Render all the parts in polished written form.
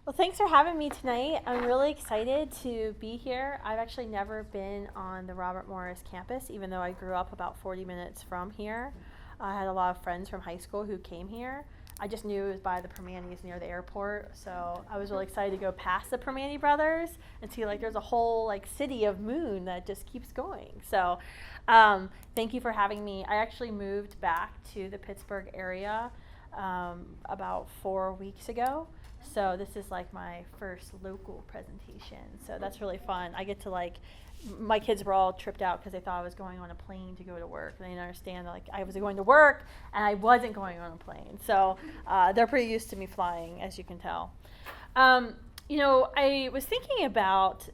Well, thanks for having me tonight. I'm really excited to be here. I've actually never been on the Robert Morris campus, even though I grew up about 40 minutes from here. I had a lot of friends from high school who came here. I just knew it was by the Permanis near the airport, so I was really excited to go past the Permani brothers and see there's a whole city of moon that just keeps going. So thank you for having me. I actually moved back to the Pittsburgh area about 4 weeks ago. So this is my first local presentation. So that's really fun. I get to my kids were all tripped out because they thought I was going on a plane to go to work. They didn't understand I was going to work and I wasn't going on a plane. So they're pretty used to me flying, as you can tell. I was thinking about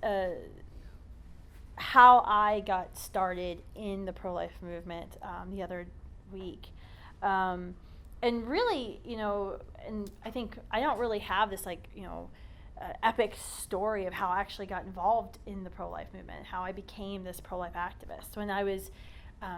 how I got started in the pro-life movement the other week. And really, and I think I don't really have this epic story of how I actually got involved in the pro-life movement, how I became this pro-life activist. When I was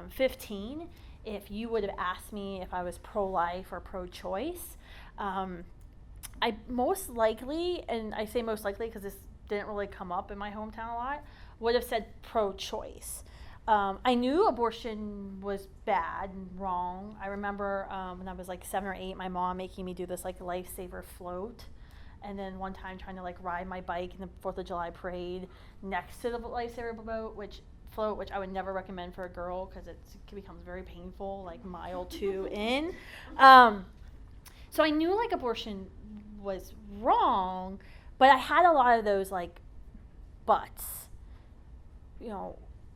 15, if you would have asked me if I was pro-life or pro-choice, I most likely, and I say most likely because this didn't really come up in my hometown a lot, would have said pro-choice. I knew abortion was bad and wrong. I remember when I was 7 or 8, my mom making me do this lifesaver float, and then one time trying to ride my bike in the 4th of July parade next to the lifesaver float, which I would never recommend for a girl because it becomes very painful, mile 2 in. So I knew abortion was wrong, but I had a lot of those buts,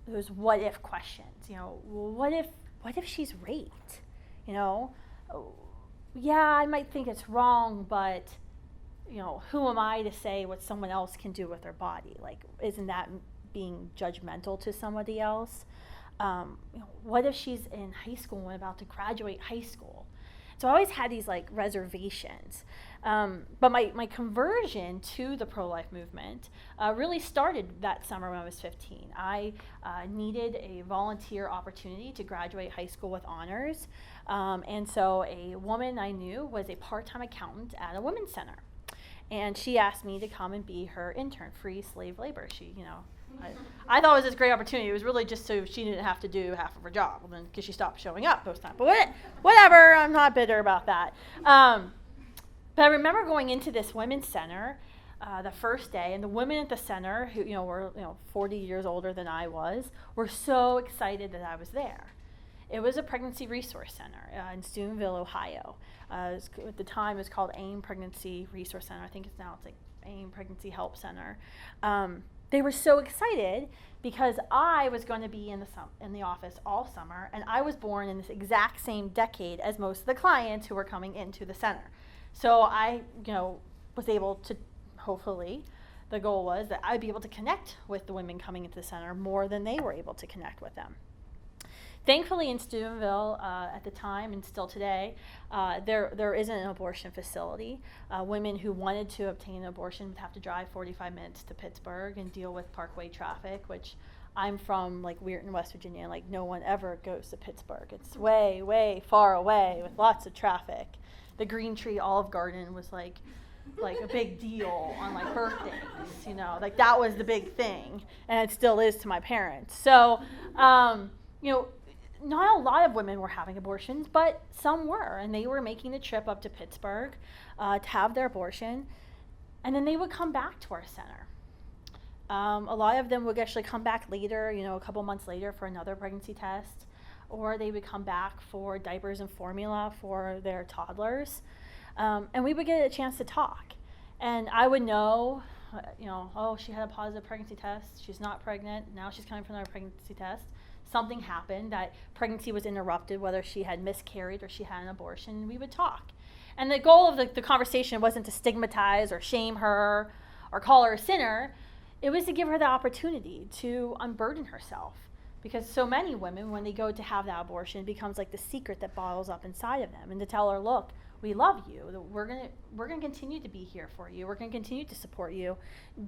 those what if questions, what if she's raped, yeah, I might think it's wrong, but who am I to say what someone else can do with their body? Isn't that being judgmental to somebody else? What if she's in high school and about to graduate high school? So I always had these reservations. But my conversion to the pro-life movement really started that summer when I was 15. I needed a volunteer opportunity to graduate high school with honors. And so a woman I knew was a part-time accountant at a women's center. And she asked me to come and be her intern, free slave labor. I thought it was this great opportunity. It was really just so she didn't have to do half of her job, because she stopped showing up most times. But whatever, I'm not bitter about that. But I remember going into this women's center the first day, and the women at the center, who were 40 years older than I was, were so excited that I was there. It was a pregnancy resource center in Steubenville, Ohio. At the time, it was called AIM Pregnancy Resource Center. I think it's AIM Pregnancy Help Center. They were so excited because I was going to be in the office all summer, and I was born in this exact same decade as most of the clients who were coming into the center. So I, was able to, hopefully, the goal was that I'd be able to connect with the women coming into the center more than they were able to connect with them. Thankfully, in Steubenville at the time and still today, there isn't an abortion facility. Women who wanted to obtain an abortion would have to drive 45 minutes to Pittsburgh and deal with Parkway traffic, which I'm from Weirton, West Virginia. No one ever goes to Pittsburgh. It's way, way far away with lots of traffic. The Green Tree Olive Garden was like a big deal on birthdays, that was the big thing, and it still is to my parents. So, not a lot of women were having abortions, but some were, and they were making the trip up to Pittsburgh to have their abortion, and then they would come back to our center. A lot of them would actually come back later, a couple months later for another pregnancy test, or they would come back for diapers and formula for their toddlers, and we would get a chance to talk. And I would know, oh, she had a positive pregnancy test, she's not pregnant, now she's coming for another pregnancy test. Something happened, that pregnancy was interrupted, whether she had miscarried or she had an abortion, and we would talk. And the goal of the conversation wasn't to stigmatize or shame her or call her a sinner. It was to give her the opportunity to unburden herself. Because so many women, when they go to have that abortion, it becomes the secret that bottles up inside of them. And to tell her, look, we love you. We're gonna continue to be here for you. We're gonna continue to support you.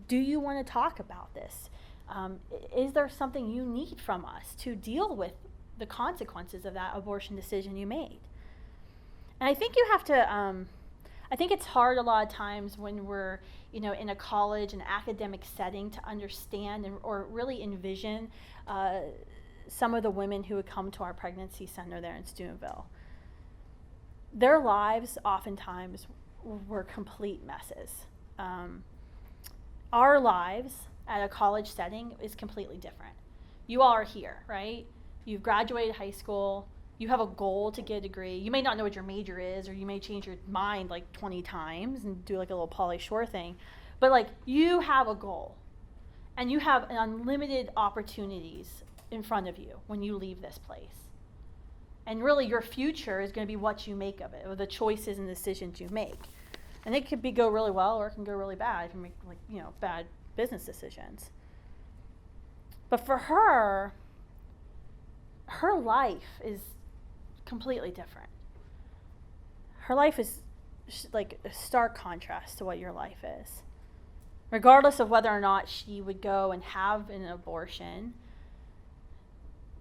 Do you want to talk about this? Is there something you need from us to deal with the consequences of that abortion decision you made? And I think you have to I think it's hard a lot of times when we're, in a college, an academic setting, to understand or really envision some of the women who would come to our pregnancy center there in Steubenville. Their lives oftentimes were complete messes. Our lives at a college setting is completely different. You all are here, right? You've graduated high school. You have a goal to get a degree. You may not know what your major is, or you may change your mind like 20 times and do like a little Pauly Shore thing. But like, you have a goal, and you have unlimited opportunities in front of you when you leave this place. And really, your future is going to be what you make of it, or the choices and decisions you make. And it could go really well, or it can go really bad if you make bad business decisions. But for her life is completely different. Her life is like a stark contrast to what your life is. Regardless of whether or not she would go and have an abortion,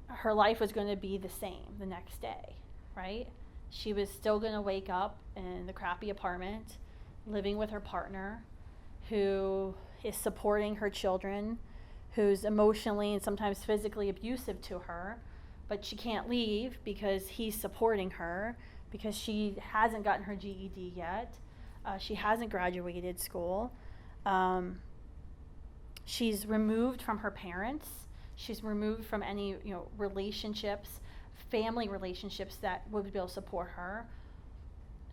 her life was going to be the same the next day, right? She was still going to wake up in the crappy apartment, living with her partner, who is supporting her children, who's emotionally and sometimes physically abusive to her, but she can't leave because he's supporting her, because she hasn't gotten her GED yet. She hasn't graduated school. She's removed from her parents. She's removed from any relationships, family relationships that would be able to support her.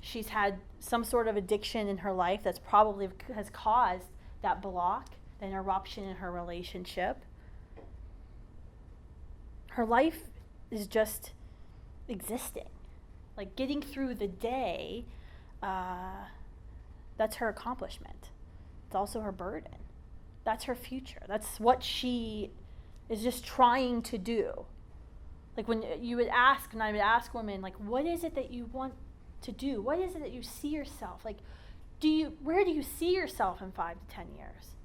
She's had some sort of addiction in her life that's probably has caused that block, that interruption in her relationship. Her life is just existing. Like, getting through the day, that's her accomplishment. It's also her burden. That's her future. That's what she is just trying to do. Like, when I would ask women, like, what is it that you want to do? What is it that you see yourself? Like, where do you see yourself in 5 to 10 years?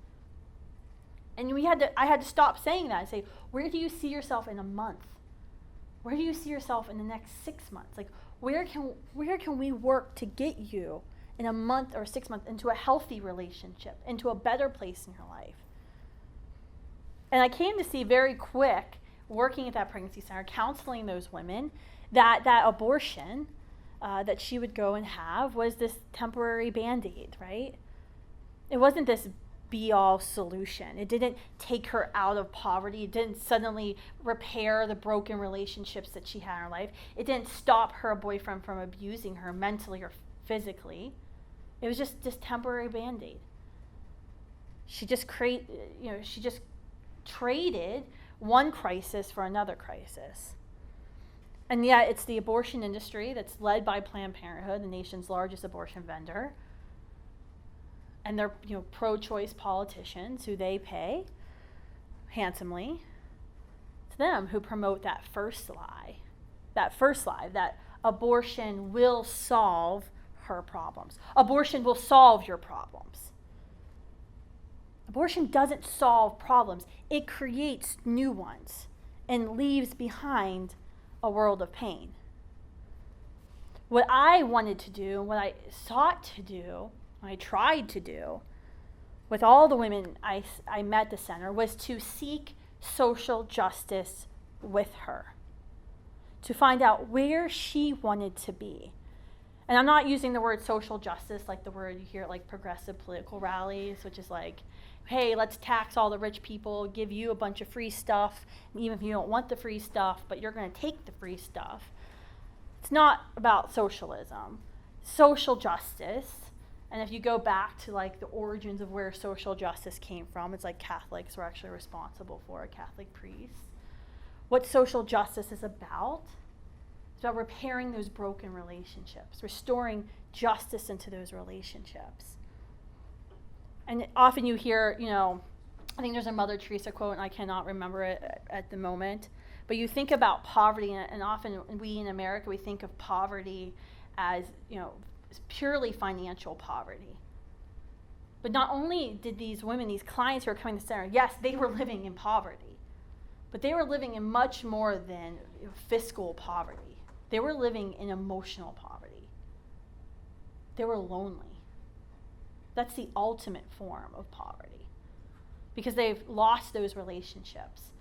And I had to stop saying that and say, where do you see yourself in a month? Where do you see yourself in the next 6 months? Like, where can we work to get you in a month or 6 months into a healthy relationship, into a better place in your life? And I came to see very quick, working at that pregnancy center, counseling those women, that abortion that she would go and have was this temporary Band-Aid, right? It wasn't this be-all solution. It didn't take her out of poverty. It didn't suddenly repair the broken relationships that she had in her life. It didn't stop her boyfriend from abusing her mentally or physically. It was just this temporary Band-Aid. She just traded one crisis for another crisis. And yet it's the abortion industry that's led by Planned Parenthood, the nation's largest abortion vendor, and they're pro-choice politicians who they pay handsomely. It's them who promote that first lie, that abortion will solve her problems. Abortion will solve your problems. Abortion doesn't solve problems. It creates new ones and leaves behind a world of pain. What I wanted to do, what I sought to do, what I tried to do with all the women I met at the center was to seek social justice with her, to find out where she wanted to be. And I'm not using the word social justice like the word you hear at like progressive political rallies, which is like, hey, let's tax all the rich people, give you a bunch of free stuff, even if you don't want the free stuff, but you're going to take the free stuff. It's not about socialism. Social justice, and if you go back to like the origins of where social justice came from, it's like Catholics were actually responsible for it, Catholic priests. What social justice is about repairing those broken relationships, restoring justice into those relationships. And often you hear, I think there's a Mother Teresa quote, and I cannot remember it at the moment, but you think about poverty, and often we in America, we think of poverty as, purely financial poverty. But not only did these women, these clients who are coming to the center, yes, they were living in poverty, but they were living in much more than fiscal poverty. They were living in emotional poverty. They were lonely. That's the ultimate form of poverty, because they've lost those relationships.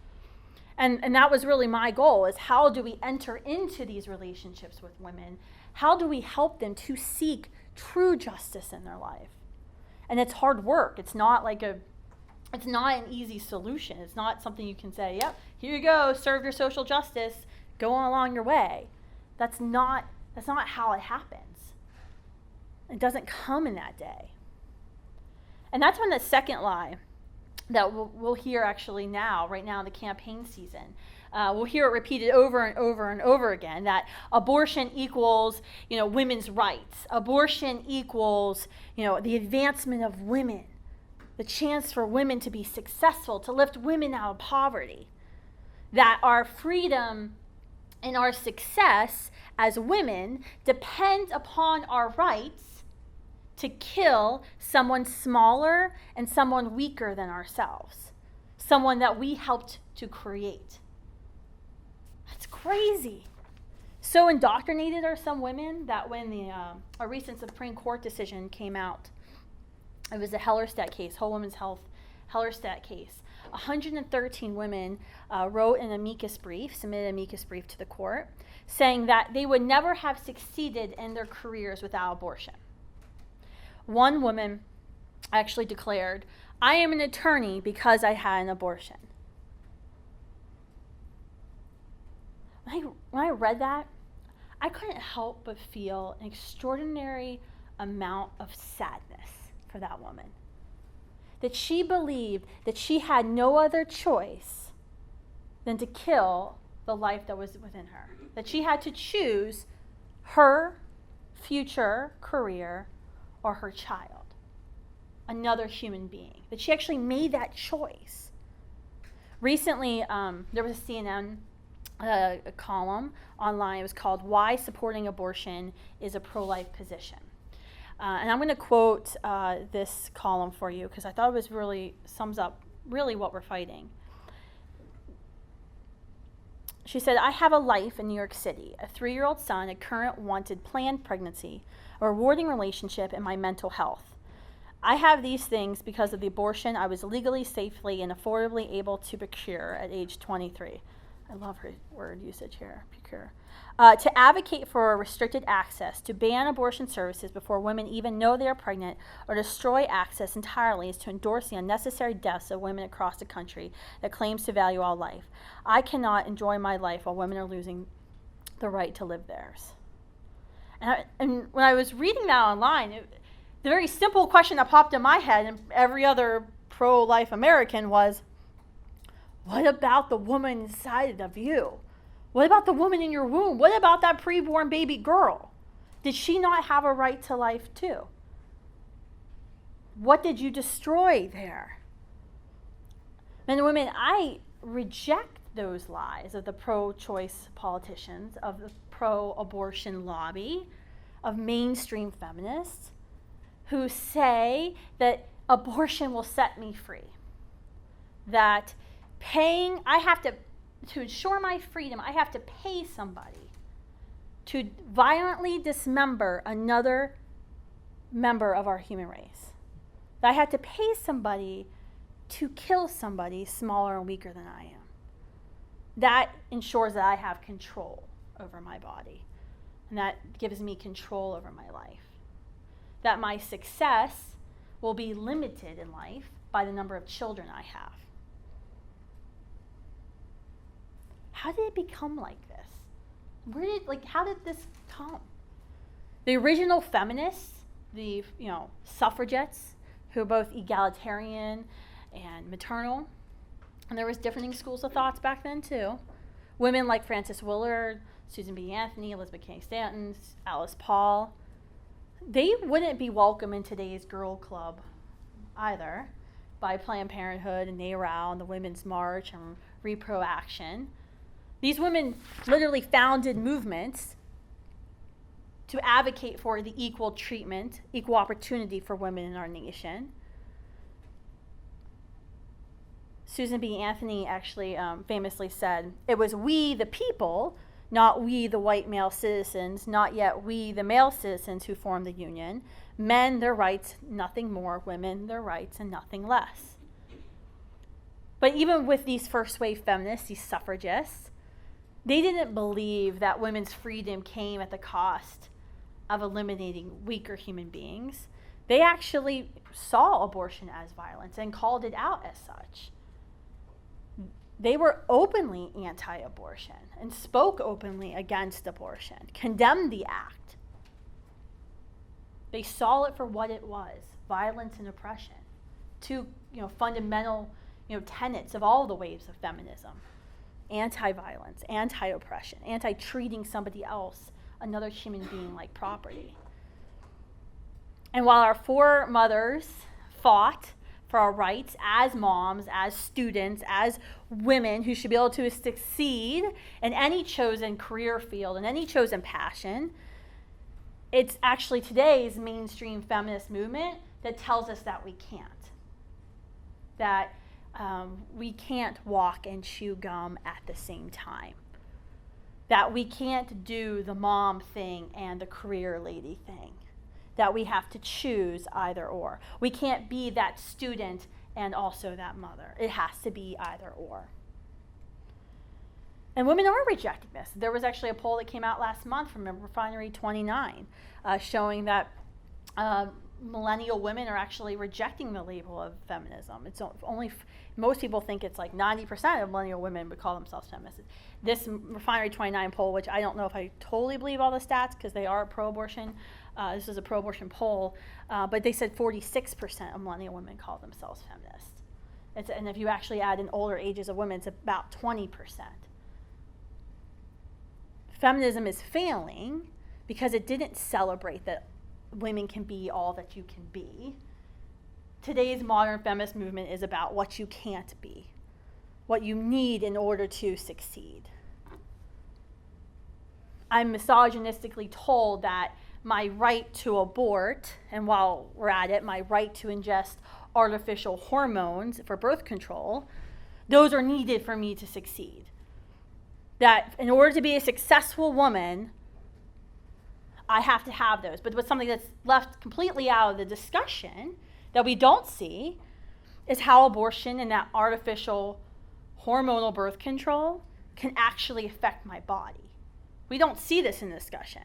And that was really my goal, is how do we enter into these relationships with women? How do we help them to seek true justice in their life? And it's hard work. It's not an easy solution. It's not something you can say, yep, here you go, serve your social justice, go on along your way. That's not how it happens. It doesn't come in that day. And that's when the second lie that we'll hear actually right now in the campaign season. We'll hear it repeated over and over and over again, that abortion equals, women's rights. Abortion equals, the advancement of women, the chance for women to be successful, to lift women out of poverty. That our freedom and our success as women depend upon our rights to kill someone smaller and someone weaker than ourselves, someone that we helped to create. That's crazy. So indoctrinated are some women that when a recent Supreme Court decision came out, it was the Hellerstedt case, Whole Women's Health Hellerstedt case. 113 women wrote an amicus brief, submitted an amicus brief to the court, saying that they would never have succeeded in their careers without abortion. One woman actually declared, "I am an attorney because I had an abortion." When I read that, I couldn't help but feel an extraordinary amount of sadness for that woman. That she believed that she had no other choice than to kill the life that was within her. That she had to choose her future career or her child, another human being. That she actually made that choice. Recently, there was a CNN a column online. It was called "Why Supporting Abortion is a Pro-Life Position." And I'm going to quote this column for you because I thought it was really sums up really what we're fighting. She said, "I have a life in New York City, a 3-year-old son, a current wanted planned pregnancy, a rewarding relationship, and my mental health. I have these things because of the abortion I was legally, safely, and affordably able to procure at age 23. I love her word usage here, procure. To advocate for restricted access, to ban abortion services before women even know they are pregnant, or destroy access entirely is to endorse the unnecessary deaths of women across the country that claims to value all life. I cannot enjoy my life while women are losing the right to live theirs." And when I was reading that online, the very simple question that popped in my head and every other pro-life American was, what about the woman inside of you? What about the woman in your womb? What about that preborn baby girl? Did she not have a right to life too? What did you destroy there? Men and women, I reject those lies of the pro-choice politicians, of the pro-abortion lobby, of mainstream feminists who say that abortion will set me free. That to ensure my freedom, I have to pay somebody to violently dismember another member of our human race. That I have to pay somebody to kill somebody smaller and weaker than I am. That ensures that I have control over my body. And that gives me control over my life. That my success will be limited in life by the number of children I have. How did it become like this? How did this come? The original feminists, the suffragettes, who were both egalitarian and maternal, and there was differing schools of thoughts back then too. Women like Frances Willard, Susan B. Anthony, Elizabeth Cady Stanton, Alice Paul, they wouldn't be welcome in today's girl club either by Planned Parenthood and NARAL and the Women's March and Repro Action. These women literally founded movements to advocate for the equal treatment, equal opportunity for women in our nation. Susan B. Anthony actually famously said, "It was we, the people, not we, the white male citizens, not yet we, the male citizens who form the union. Men, their rights, nothing more. Women, their rights, and nothing less. But even with these first wave feminists, these suffragists, they didn't believe that women's freedom came at the cost of eliminating weaker human beings. They actually saw abortion as violence and called it out as such. They were openly anti-abortion and spoke openly against abortion, condemned the act. They saw it for what it was, violence and oppression. Two, fundamental, tenets of all the waves of feminism. Anti-violence, anti-oppression, anti-treating somebody else, another human being, like property. And while our foremothers fought for our rights as moms, as students, as women who should be able to succeed in any chosen career field, in any chosen passion, it's actually today's mainstream feminist movement that tells us that we can't. That we can't walk and chew gum at the same time. That we can't do the mom thing and the career lady thing. That we have to choose either or. We can't be that student and also that mother. It has to be either or. And women are rejecting this. There was actually a poll that came out last month from Refinery 29 showing that millennial women are actually rejecting the label of feminism. It's only, most people think it's like 90% of millennial women would call themselves feminists. This Refinery 29 poll, which I don't know if I totally believe all the stats because they are pro-abortion, this is a pro-abortion poll, but they said 46% of millennial women call themselves feminists. And if you actually add in older ages of women, it's about 20%. Feminism is failing because it didn't celebrate that women can be all that you can be. Today's modern feminist movement is about what you can't be, what you need in order to succeed. I'm misogynistically told that my right to abort, and while we're at it, my right to ingest artificial hormones for birth control, those are needed for me to succeed. That in order to be a successful woman, I have to have those. But what's something that's left completely out of the discussion that we don't see is how abortion and that artificial hormonal birth control can actually affect my body. We don't see this in the discussion.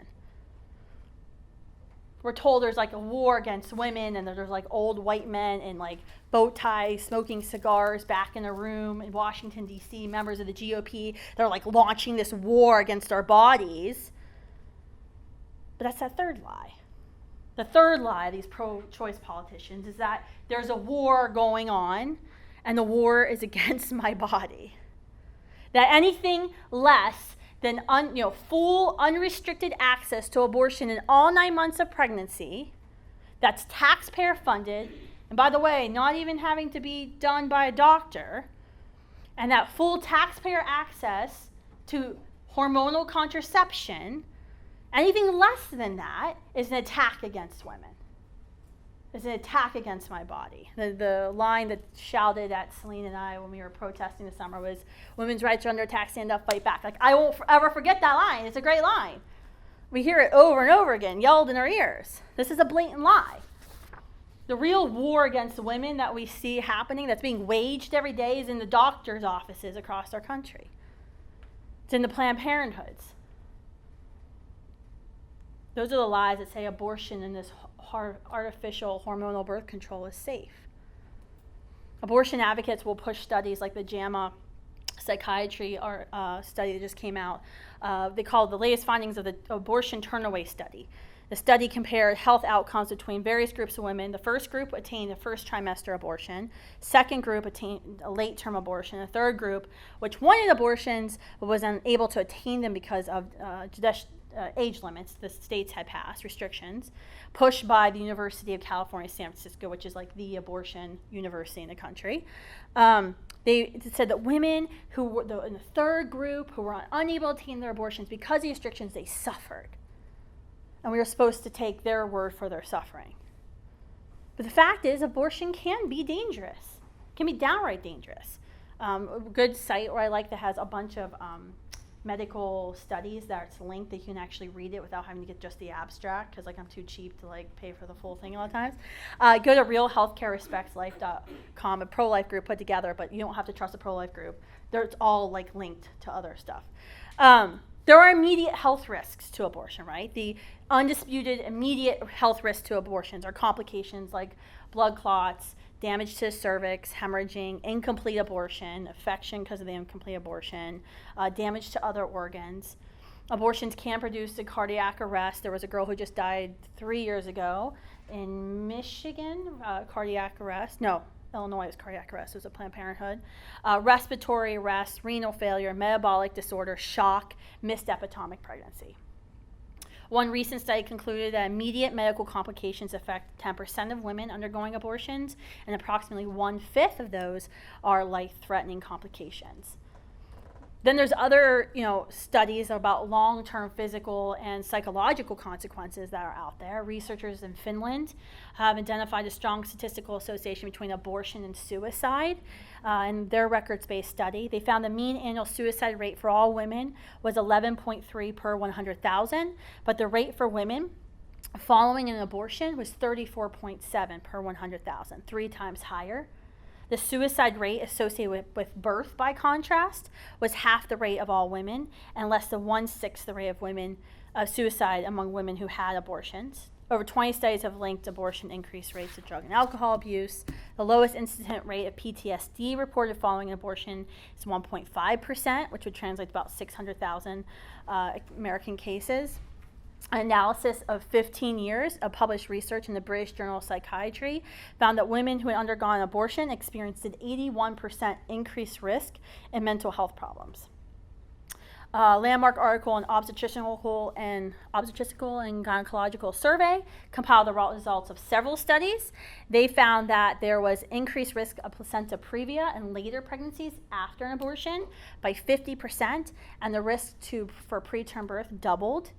We're told there's like a war against women and there's like old white men in like bow ties smoking cigars back in a room in Washington, D.C., members of the GOP. They're like launching this war against our bodies. But that's that third lie. The third lie of these pro-choice politicians is that there's a war going on and the war is against my body. That anything less than full unrestricted access to abortion in all 9 months of pregnancy, that's taxpayer funded, and by the way, not even having to be done by a doctor, and that full taxpayer access to hormonal contraception, anything less than that is an attack against women. It's an attack against my body. The line that shouted at Celine and I when we were protesting this summer was, women's rights are under attack, stand up, fight back. Like, I won't ever forget that line. It's a great line. We hear it over and over again, yelled in our ears. This is a blatant lie. The real war against women that we see happening, that's being waged every day, is in the doctors' offices across our country. It's in the Planned Parenthoods. Those are the lies that say abortion and this artificial hormonal birth control is safe. Abortion advocates will push studies like the JAMA psychiatry study that just came out. They call it the latest findings of the abortion turnaway study. The study compared health outcomes between various groups of women. The first group attained a first trimester abortion. Second group attained a late-term abortion. The third group, which wanted abortions but was unable to attain them because of age limits the states had passed, restrictions, pushed by the University of California, San Francisco, which is like the abortion university in the country. They said that women who were in the third group, who were unable to attain their abortions because of the restrictions, they suffered. And we were supposed to take their word for their suffering. But the fact is, abortion can be dangerous. It can be downright dangerous. A good site where I like that has a bunch of medical studies that's linked that you can actually read it without having to get just the abstract, because I'm too cheap to pay for the full thing a lot of times. Go to realhealthcarerespectslife.com, a pro-life group put together, but you don't have to trust a pro-life group. It's all linked to other stuff. There are immediate health risks to abortion, right? The undisputed immediate health risks to abortions are complications like blood clots, damage to the cervix, hemorrhaging, incomplete abortion, infection because of the incomplete abortion, damage to other organs. Abortions can produce a cardiac arrest. There was a girl who just died 3 years ago in Michigan, cardiac arrest. No, Illinois was cardiac arrest. It was a Planned Parenthood. Respiratory arrest, renal failure, metabolic disorder, shock, missed epitomic pregnancy. One recent study concluded that immediate medical complications affect 10% of women undergoing abortions, and approximately 1/5 of those are life-threatening complications. Then there's other, studies about long-term physical and psychological consequences that are out there. Researchers in Finland have identified a strong statistical association between abortion and suicide. In their records-based study, they found the mean annual suicide rate for all women was 11.3 per 100,000, but the rate for women following an abortion was 34.7 per 100,000, 3 times higher. The suicide rate associated with birth, by contrast, was half the rate of all women and less than 1/6 the rate of suicide among women who had abortions. Over 20 studies have linked abortion increased rates of drug and alcohol abuse. The lowest incident rate of PTSD reported following an abortion is 1.5%, which would translate to about 600,000 American cases. An analysis of 15 years of published research in the British Journal of Psychiatry found that women who had undergone abortion experienced an 81% increased risk in mental health problems. Landmark article in Obstetrical and Gynecological Survey compiled the results of several studies. They found that there was increased risk of placenta previa in later pregnancies after an abortion by 50%, and the risk for preterm birth doubled.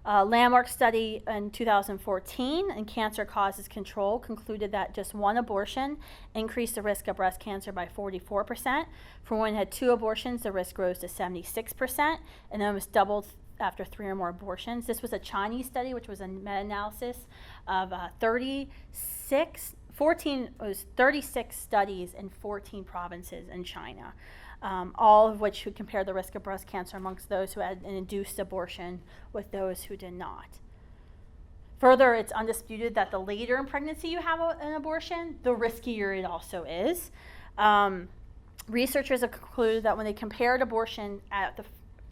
Landmark study in 2014 in Cancer Causes Control concluded that just one abortion increased the risk of breast cancer by 44%. For women who had 2 abortions, the risk rose to 76%, and almost doubled after 3 or more abortions. This was a Chinese study, which was a meta-analysis of 36 studies in 14 provinces in China. All of which would compare the risk of breast cancer amongst those who had an induced abortion with those who did not. Further, it's undisputed that the later in pregnancy you have an abortion, the riskier it also is. Researchers have concluded that when they compared abortion at the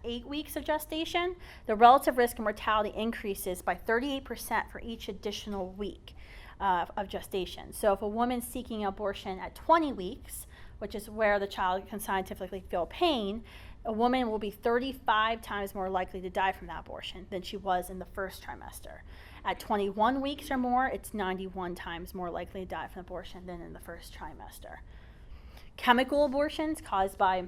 8 weeks of gestation, the relative risk of mortality increases by 38% for each additional week of gestation. So if a woman's seeking abortion at 20 weeks, which is where the child can scientifically feel pain, a woman will be 35 times more likely to die from that abortion than she was in the first trimester. At 21 weeks or more, it's 91 times more likely to die from abortion than in the first trimester. Chemical abortions caused by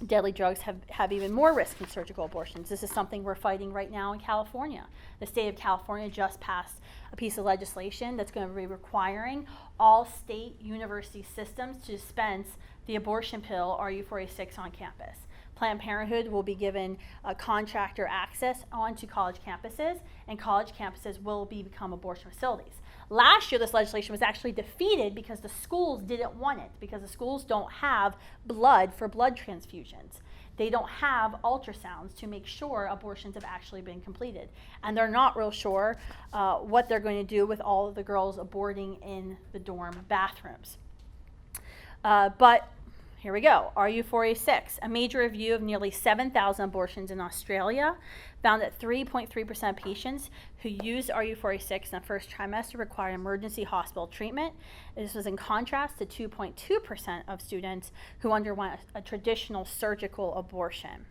deadly drugs have even more risk than surgical abortions. This is something we're fighting right now in California. The state of California just passed a piece of legislation that's going to be requiring all state university systems to dispense the abortion pill RU486 on campus. Planned Parenthood will be given contractor access onto college campuses, and college campuses will become abortion facilities. Last year, this legislation was actually defeated because the schools didn't want it, because the schools don't have blood for blood transfusions. They don't have ultrasounds to make sure abortions have actually been completed. And they're not real sure what they're going to do with all of the girls aborting in the dorm bathrooms. But here we go, RU486. A major review of nearly 7,000 abortions in Australia found that 3.3% of patients who used RU486 in the first trimester required emergency hospital treatment. This was in contrast to 2.2% of students who underwent a traditional surgical abortion.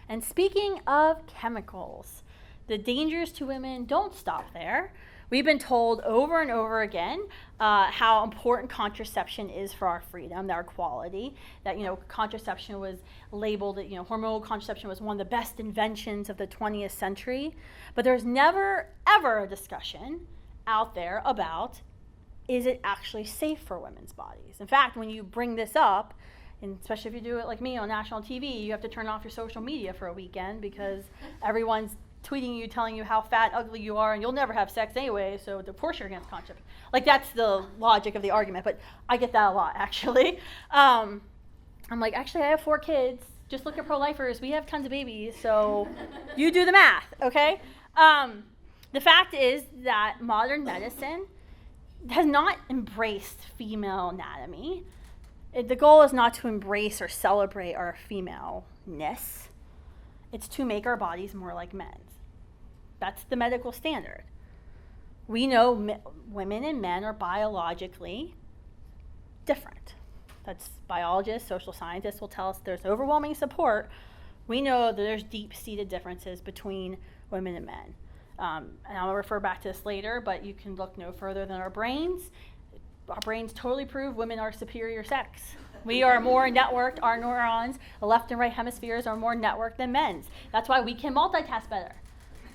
And speaking of chemicals, the dangers to women don't stop there. We've been told over and over again how important contraception is for our freedom, our quality. That contraception was labeled, hormonal contraception was one of the best inventions of the 20th century. But there's never ever a discussion out there about, is it actually safe for women's bodies? In fact, when you bring this up, And especially if you do it like me on national TV, you have to turn off your social media for a weekend because everyone's tweeting you, telling you how fat, ugly you are, and you'll never have sex anyway, so of course you're against contraception. Like, that's the logic of the argument, but I get that a lot, actually. I'm like, actually, I have 4 kids. Just look at pro-lifers. We have tons of babies, so you do the math, okay? The fact is that modern medicine has not embraced female anatomy. The goal is not to embrace or celebrate our femaleness. It's to make our bodies more like men's. That's the medical standard. We know women and men are biologically different. That's biologists, social scientists will tell us there's overwhelming support. We know that there's deep-seated differences between women and men. And I'll refer back to this later, but you can look no further than our brains. Our brains totally prove women are superior sex. We are more networked, our neurons, the left and right hemispheres are more networked than men's. That's why we can multitask better.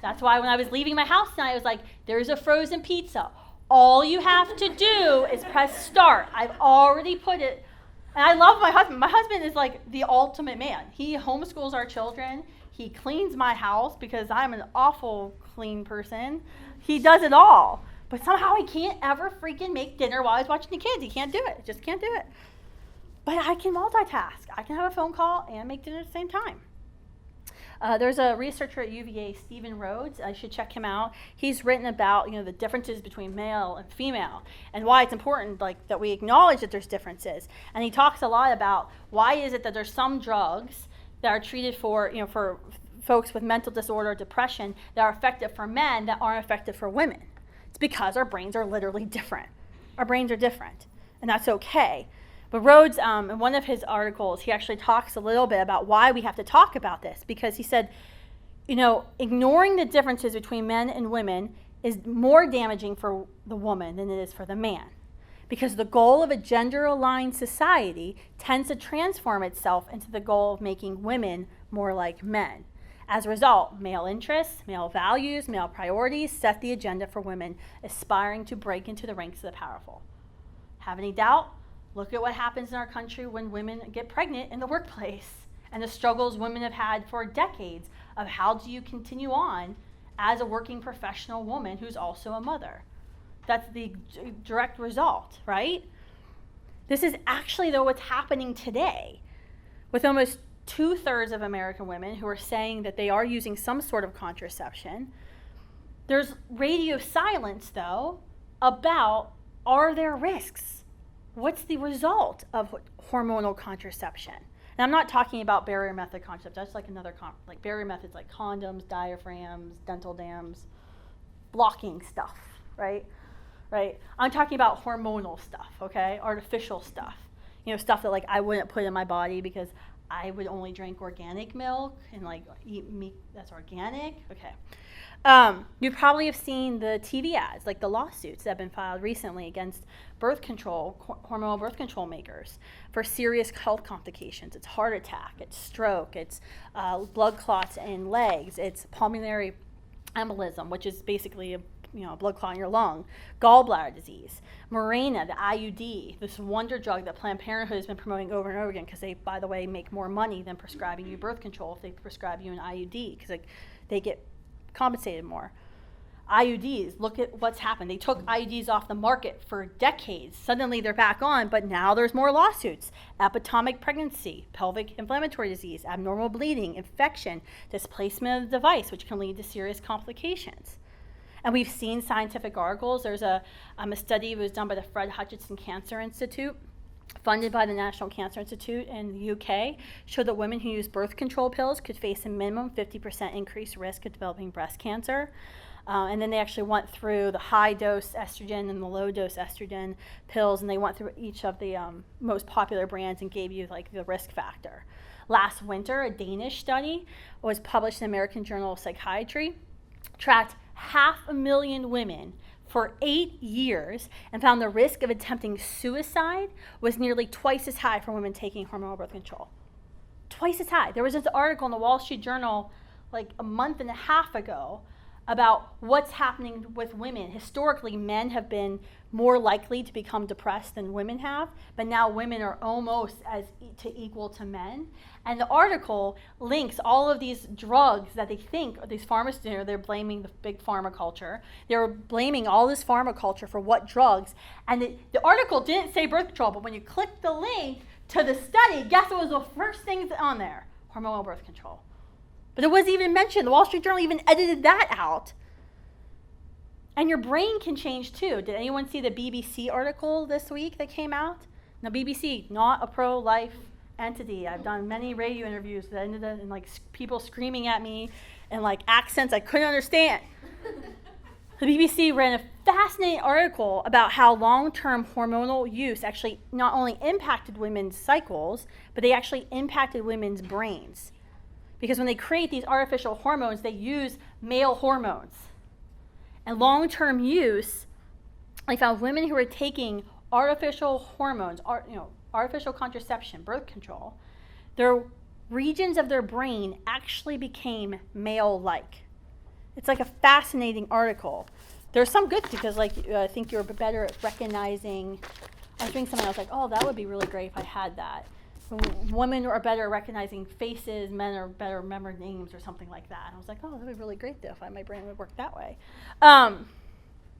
That's why when I was leaving my house tonight, I was like, there's a frozen pizza. All you have to do is press start. I've already put it. And I love my husband. My husband is like the ultimate man. He homeschools our children. He cleans my house because I'm an awful clean person. He does it all. But somehow he can't ever freaking make dinner while he's watching the kids. He can't do it. Just can't do it. But I can multitask. I can have a phone call and make dinner at the same time. There's a researcher at UVA, Stephen Rhodes. I should check him out. He's written about the differences between male and female and why it's important that we acknowledge that there's differences. And he talks a lot about why is it that there's some drugs that are treated for folks with mental disorder or depression that are effective for men that aren't effective for women. It's because our brains are literally different. Our brains are different, and that's okay. But Rhodes, in one of his articles, he actually talks a little bit about why we have to talk about this, because he said, ignoring the differences between men and women is more damaging for the woman than it is for the man, because the goal of a gender-aligned society tends to transform itself into the goal of making women more like men. As a result, male interests, male values, male priorities set the agenda for women aspiring to break into the ranks of the powerful. Have any doubt? Look at what happens in our country when women get pregnant in the workplace and the struggles women have had for decades of how do you continue on as a working professional woman who's also a mother. That's the direct result, right? This is actually, though, what's happening today with almost 2/3 of American women who are saying that they are using some sort of contraception. There's radio silence, though, about are there risks? What's the result of hormonal contraception? And I'm not talking about barrier method contraception. That's like another, barrier methods like condoms, diaphragms, dental dams, blocking stuff, right? I'm talking about hormonal stuff, okay? Artificial stuff. Stuff that I wouldn't put in my body because I would only drink organic milk and eat meat that's organic. Okay. You probably have seen the TV ads, the lawsuits that have been filed recently against birth control, hormonal birth control makers for serious health complications. It's heart attack, it's stroke, it's blood clots in legs, it's pulmonary embolism, which is basically a blood clot in your lung, gallbladder disease, Mirena, the IUD, this wonder drug that Planned Parenthood has been promoting over and over again because they, by the way, make more money than prescribing you birth control if they prescribe you an IUD because they get compensated more. IUDs, look at what's happened. They took IUDs off the market for decades. Suddenly they're back on, but now there's more lawsuits. Epidemic pregnancy, pelvic inflammatory disease, abnormal bleeding, infection, displacement of the device, which can lead to serious complications. And we've seen scientific articles. There's a study that was done by the Fred Hutchinson Cancer Institute, funded by the National Cancer Institute in the UK, showed that women who use birth control pills could face a minimum 50% increased risk of developing breast cancer. And then they actually went through the high-dose estrogen and the low-dose estrogen pills, and they went through each of the most popular brands and gave you the risk factor. Last winter, a Danish study was published in the American Journal of Psychiatry, tracked 500,000 women for 8 years and found the risk of attempting suicide was nearly twice as high for women taking hormonal birth control. Twice as high. There was this article in the Wall Street Journal a month and a half ago about what's happening with women. Historically, men have been more likely to become depressed than women have, but now women are almost equal to men. And the article links all of these drugs that they think, these pharmaceutical, they're blaming the big pharma culture. They're blaming all this pharma culture for what drugs. And the article didn't say birth control, but when you click the link to the study, guess what was the first thing on there? Hormonal birth control. But it wasn't even mentioned. The Wall Street Journal even edited that out. And your brain can change too. Did anyone see the BBC article this week that came out? Now, BBC, not a pro-life entity. I've done many radio interviews that ended in like people screaming at me and like accents I couldn't understand. The BBC ran a fascinating article about how long-term hormonal use actually not only impacted women's cycles, but they actually impacted women's brains. Because when they create these artificial hormones, they use male hormones. And long-term use, I found women who were taking artificial hormones, artificial contraception, birth control, their regions of their brain actually became male-like. It's like a fascinating article. There's some good because I think you're better at recognizing. I was reading something, I was like, oh, that would be really great if I had that. Women are better at recognizing faces, men are better at remembering names or something like that. And I was like, oh, that would be really great though if my brain would work that way.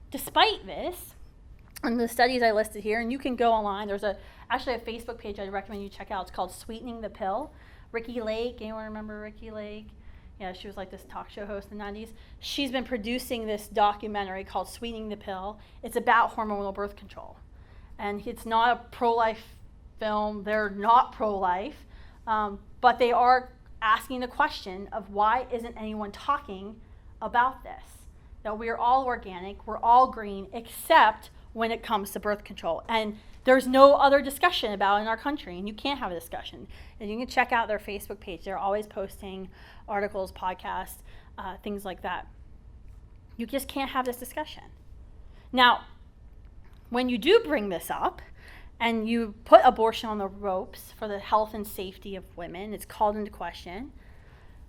Despite this, and the studies I listed here, and you can go online, there's actually a Facebook page I'd recommend you check out. It's called Sweetening the Pill. Ricki Lake, anyone remember Ricki Lake? Yeah, she was like this talk show host in the 90s. She's been producing this documentary called Sweetening the Pill. It's about hormonal birth control. And it's not a pro-life film. They're not pro-life, but they are asking the question of why isn't anyone talking about this? That we're all organic, we're all green, except when it comes to birth control. And there's no other discussion about it in our country, and you can't have a discussion. And you can check out their Facebook page. They're always posting articles, podcasts, things like that. You just can't have this discussion. Now, when you do bring this up, and you put abortion on the ropes for the health and safety of women, it's called into question.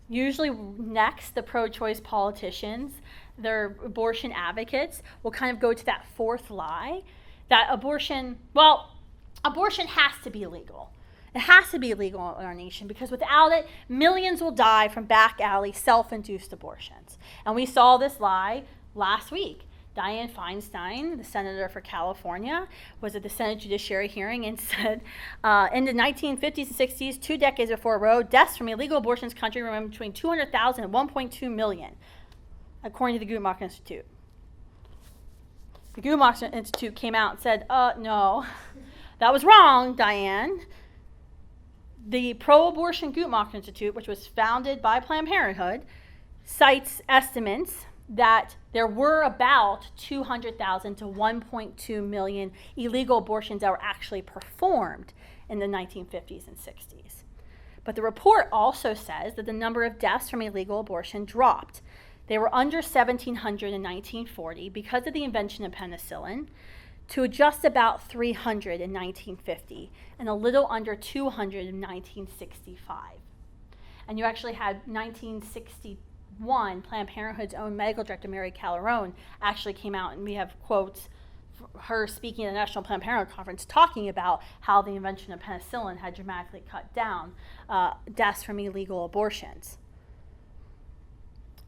Usually next, the pro-choice politicians, their abortion advocates, will kind of go to that fourth lie, that abortion has to be illegal. It has to be illegal in our nation because without it, millions will die from back alley self-induced abortions. And we saw this lie last week. Dianne Feinstein, the senator for California, was at the Senate Judiciary hearing and said, in the 1950s and 60s, 2 decades before Roe, deaths from illegal abortions in this country were between 200,000 and 1.2 million, according to the Guttmacher Institute. The Guttmacher Institute came out and said, no, that was wrong, Dianne. The pro-abortion Guttmacher Institute, which was founded by Planned Parenthood, cites estimates that there were about 200,000 to 1.2 million illegal abortions that were actually performed in the 1950s and 60s. But the report also says that the number of deaths from illegal abortion dropped. They were under 1,700 in 1940 because of the invention of penicillin, to just about 300 in 1950 and a little under 200 in 1965. And you actually had 1961, Planned Parenthood's own medical director, Mary Calderone, actually came out, and we have quotes, her speaking at the National Planned Parenthood Conference, talking about how the invention of penicillin had dramatically cut down deaths from illegal abortions.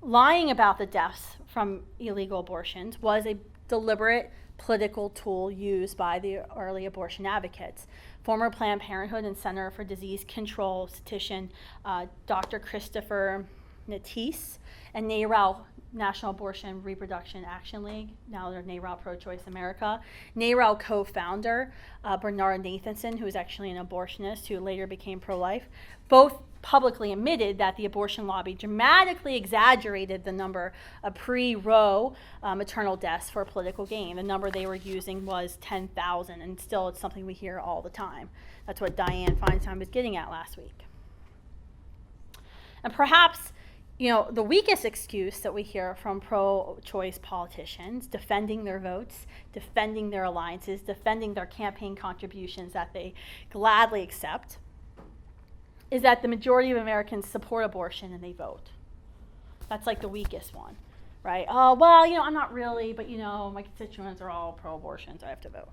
Lying about the deaths from illegal abortions was a deliberate political tool used by the early abortion advocates. Former Planned Parenthood and Center for Disease Control statistician Dr. Christopher Natisse and NARAL, National Abortion Reproduction Action League, now they're NARAL Pro-Choice America. NARAL co-founder Bernard Nathanson, who was actually an abortionist who later became pro-life, both publicly admitted that the abortion lobby dramatically exaggerated the number of pre-Roe maternal deaths for political gain. The number they were using was 10,000, and still it's something we hear all the time. That's what Dianne Feinstein was getting at last week. And perhaps, the weakest excuse that we hear from pro-choice politicians defending their votes, defending their alliances, defending their campaign contributions that they gladly accept, is that the majority of Americans support abortion and they vote. That's like the weakest one. right? Oh, well, I'm not really, but my constituents are all pro-abortion, so I have to vote.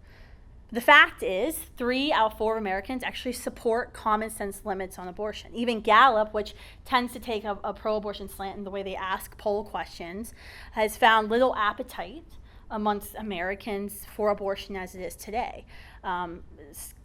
The fact is, 3 out of 4 Americans actually support common sense limits on abortion. Even Gallup, which tends to take a pro-abortion slant in the way they ask poll questions, has found little appetite amongst Americans for abortion as it is today.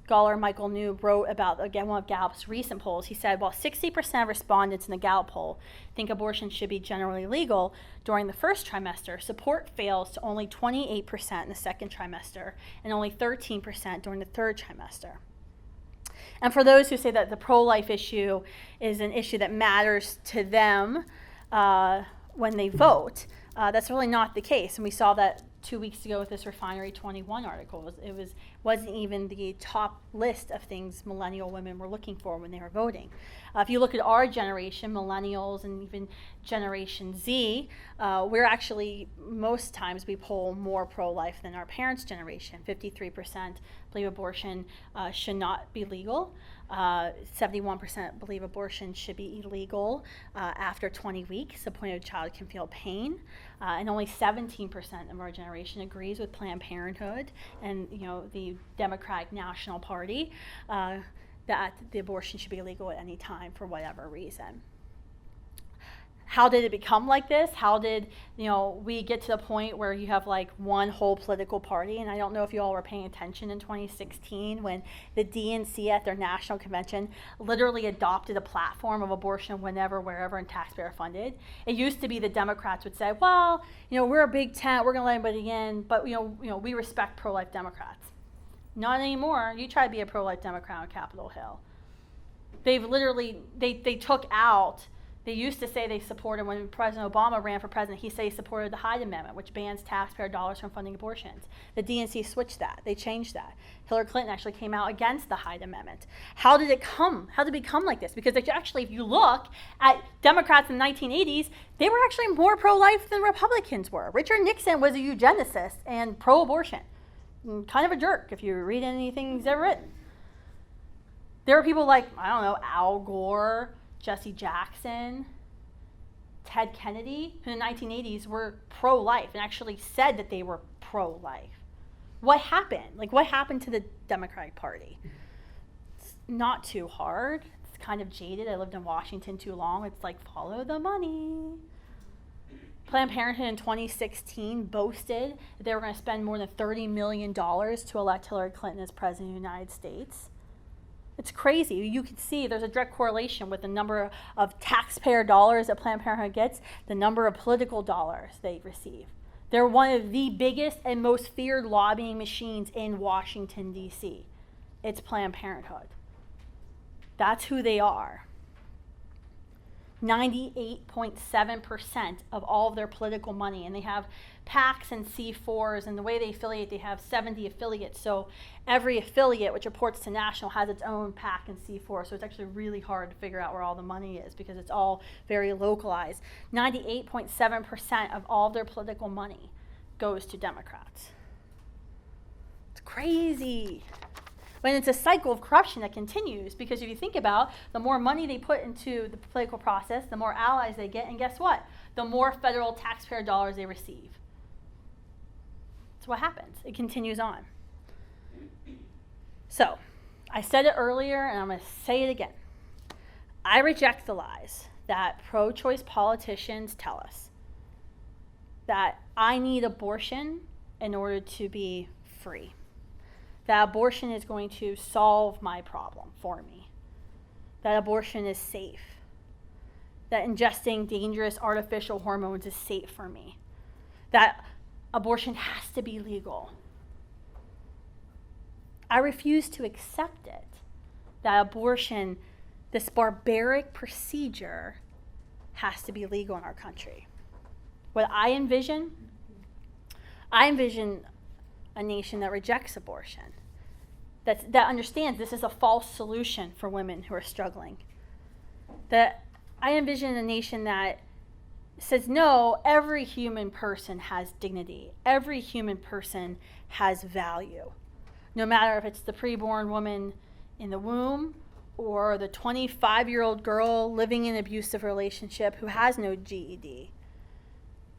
Scholar Michael New wrote about, again, one of Gallup's recent polls. He said, while 60% of respondents in the Gallup poll think abortion should be generally legal during the first trimester, support fails to only 28% in the second trimester and only 13% during the third trimester. And for those who say that the pro-life issue is an issue that matters to them when they vote, that's really not the case. And we saw that 2 weeks ago with this Refinery 21 article. It wasn't even the top list of things millennial women were looking for when they were voting. If you look at our generation, millennials and even Generation Z, we're actually, most times we poll more pro-life than our parents' generation. 53% believe abortion should not be legal. 71% believe abortion should be illegal after 20 weeks, the point a child can feel pain. And only 17% of our generation agrees with Planned Parenthood and the Democratic National Party that the abortion should be legal at any time for whatever reason. How did it become like this? How did we get to the point where you have like one whole political party? And I don't know if you all were paying attention in 2016 when the DNC at their national convention literally adopted a platform of abortion whenever, wherever, and taxpayer funded. It used to be the Democrats would say, well, we're a big tent, we're going to let anybody in, but we respect pro-life Democrats. Not anymore. You try to be a pro-life Democrat on Capitol Hill. They've literally they took out. They used to say they supported, when President Obama ran for president, he said he supported the Hyde Amendment, which bans taxpayer dollars from funding abortions. The DNC switched that. They changed that. Hillary Clinton actually came out against the Hyde Amendment. How did it become like this? Because actually, if you look at Democrats in the 1980s, they were actually more pro-life than Republicans were. Richard Nixon was a eugenicist and pro-abortion. Kind of a jerk if you read anything he's ever written. There were people like, Al Gore, Jesse Jackson, Ted Kennedy, who in the 1980s were pro-life and actually said that they were pro-life. What happened? What happened to the Democratic Party? It's not too hard. It's kind of jaded. I lived in Washington too long. It's like, follow the money. Planned Parenthood in 2016 boasted that they were going to spend more than $30 million to elect Hillary Clinton as president of the United States. It's crazy. You can see there's a direct correlation with the number of taxpayer dollars that Planned Parenthood gets, the number of political dollars they receive. They're one of the biggest and most feared lobbying machines in Washington, D.C. It's Planned Parenthood. That's who they are. 98.7% of all of their political money, and they have PACs and C4s, and the way they affiliate, they have 70 affiliates, so every affiliate which reports to national has its own PAC and C4, so it's actually really hard to figure out where all the money is because it's all very localized. 98.7% of all of their political money goes to Democrats. It's crazy. But it's a cycle of corruption that continues because if you think about the more money they put into the political process, the more allies they get, and guess what? The more federal taxpayer dollars they receive. That's what happens. It continues on. So, I said it earlier and I'm going to say it again. I reject the lies that pro-choice politicians tell us that I need abortion in order to be free. That abortion is going to solve my problem for me. That abortion is safe. That ingesting dangerous artificial hormones is safe for me. That abortion has to be legal. I refuse to accept it. That abortion, this barbaric procedure, has to be legal in our country. What I envision a nation that rejects abortion, that understands this is a false solution for women who are struggling. That I envision a nation that says, no, every human person has dignity. Every human person has value. No matter if it's the preborn woman in the womb or the 25-year-old girl living in an abusive relationship who has no GED.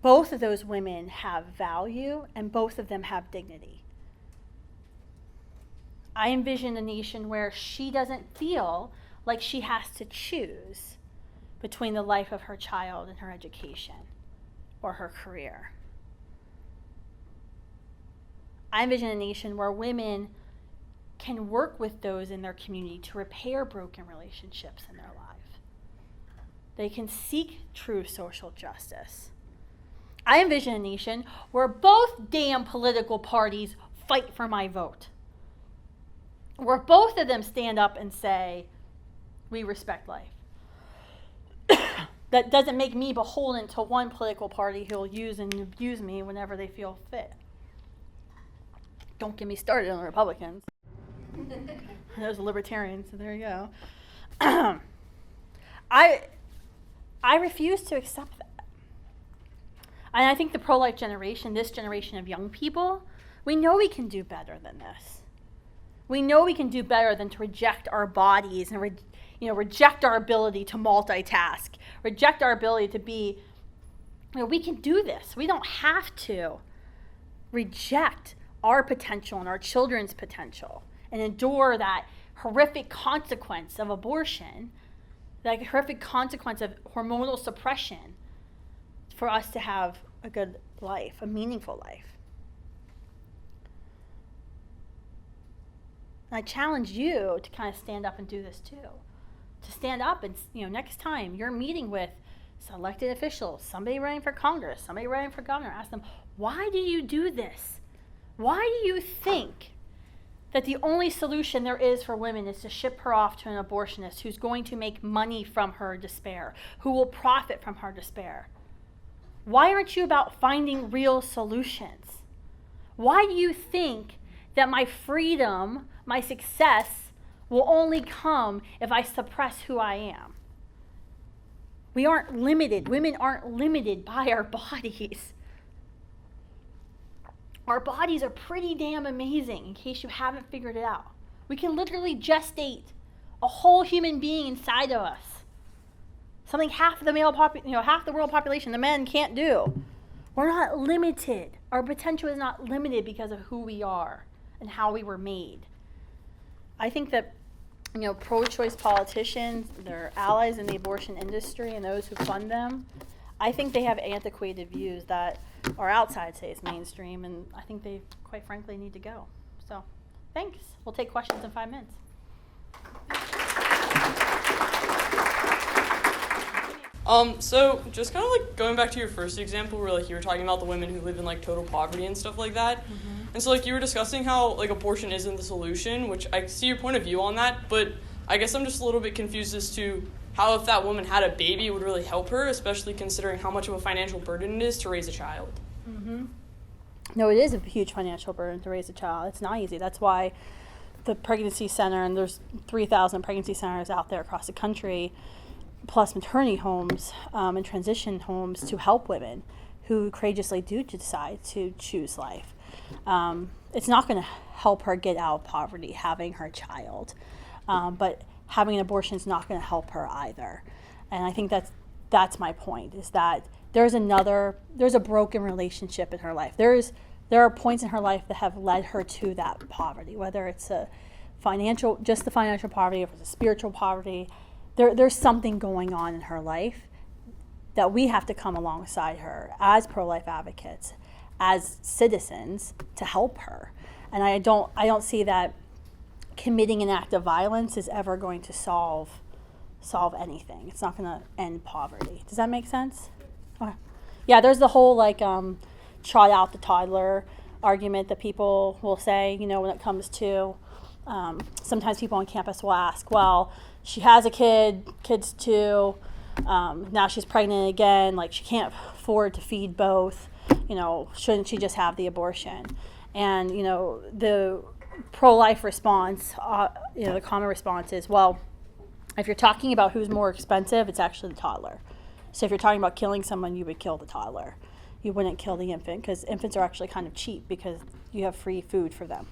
both of those women have value and both of them have dignity. I envision a nation where she doesn't feel like she has to choose between the life of her child and her education or her career. I envision a nation where women can work with those in their community to repair broken relationships in their life. They can seek true social justice. I envision a nation where both damn political parties fight for my vote, where both of them stand up and say, we respect life. That doesn't make me beholden to one political party who will use and abuse me whenever they feel fit. Don't get me started on the Republicans. Those are libertarians, so there you go. I refuse to accept that. And I think the pro-life generation, this generation of young people, we know we can do better than this. We know we can do better than to reject our bodies and reject our ability to multitask, reject our ability to be, we can do this. We don't have to reject our potential and our children's potential and endure that horrific consequence of abortion, that horrific consequence of hormonal suppression for us to have a good life, a meaningful life. And I challenge you to kind of stand up and do this too. To stand up and, next time you're meeting with elected officials, somebody running for Congress, somebody running for governor, ask them, why do you do this? Why do you think that the only solution there is for women is to ship her off to an abortionist who's going to make money from her despair, who will profit from her despair? Why aren't you about finding real solutions? Why do you think that my freedom, my success, will only come if I suppress who I am? We aren't limited. Women aren't limited by our bodies. Our bodies are pretty damn amazing, in case you haven't figured it out. We can literally gestate a whole human being inside of us. Something half the half the world population, the men, can't do. We're not limited. Our potential is not limited because of who we are and how we were made. I think that pro-choice politicians, their allies in the abortion industry and those who fund them, I think they have antiquated views that are outside today's mainstream, and I think they, quite frankly, need to go. So, thanks. We'll take questions in 5 minutes. So just kind of like going back to your first example where like you were talking about the women who live in like total poverty and stuff like that. Mm-hmm. And so like you were discussing how like abortion isn't the solution, which I see your point of view on that, but I guess I'm just a little bit confused as to how if that woman had a baby it would really help her, especially considering how much of a financial burden it is to raise a child. Mm-hmm. No, it is a huge financial burden to raise a child. It's not easy. That's why the pregnancy center, and there's 3,000 pregnancy centers out there across the country, plus maternity homes and transition homes to help women who courageously do decide to choose life. It's not going to help her get out of poverty having her child, but having an abortion is not going to help her either. And I think that's my point, is that there's a broken relationship in her life. There are points in her life that have led her to that poverty, whether it's the financial poverty, if it's a spiritual poverty. There's something going on in her life that we have to come alongside her as pro-life advocates, as citizens, to help her. And I don't see that committing an act of violence is ever going to solve anything. It's not going to end poverty. Does that make sense? Okay. Yeah, there's the whole trot out the toddler argument that people will say, when it comes to, sometimes people on campus will ask, well, she has a kids too, now she's pregnant again, she can't afford to feed both, shouldn't she just have the abortion? And, the pro-life response, the common response is, well, if you're talking about who's more expensive, it's actually the toddler. So if you're talking about killing someone, you would kill the toddler. You wouldn't kill the infant, because infants are actually kind of cheap because you have free food for them.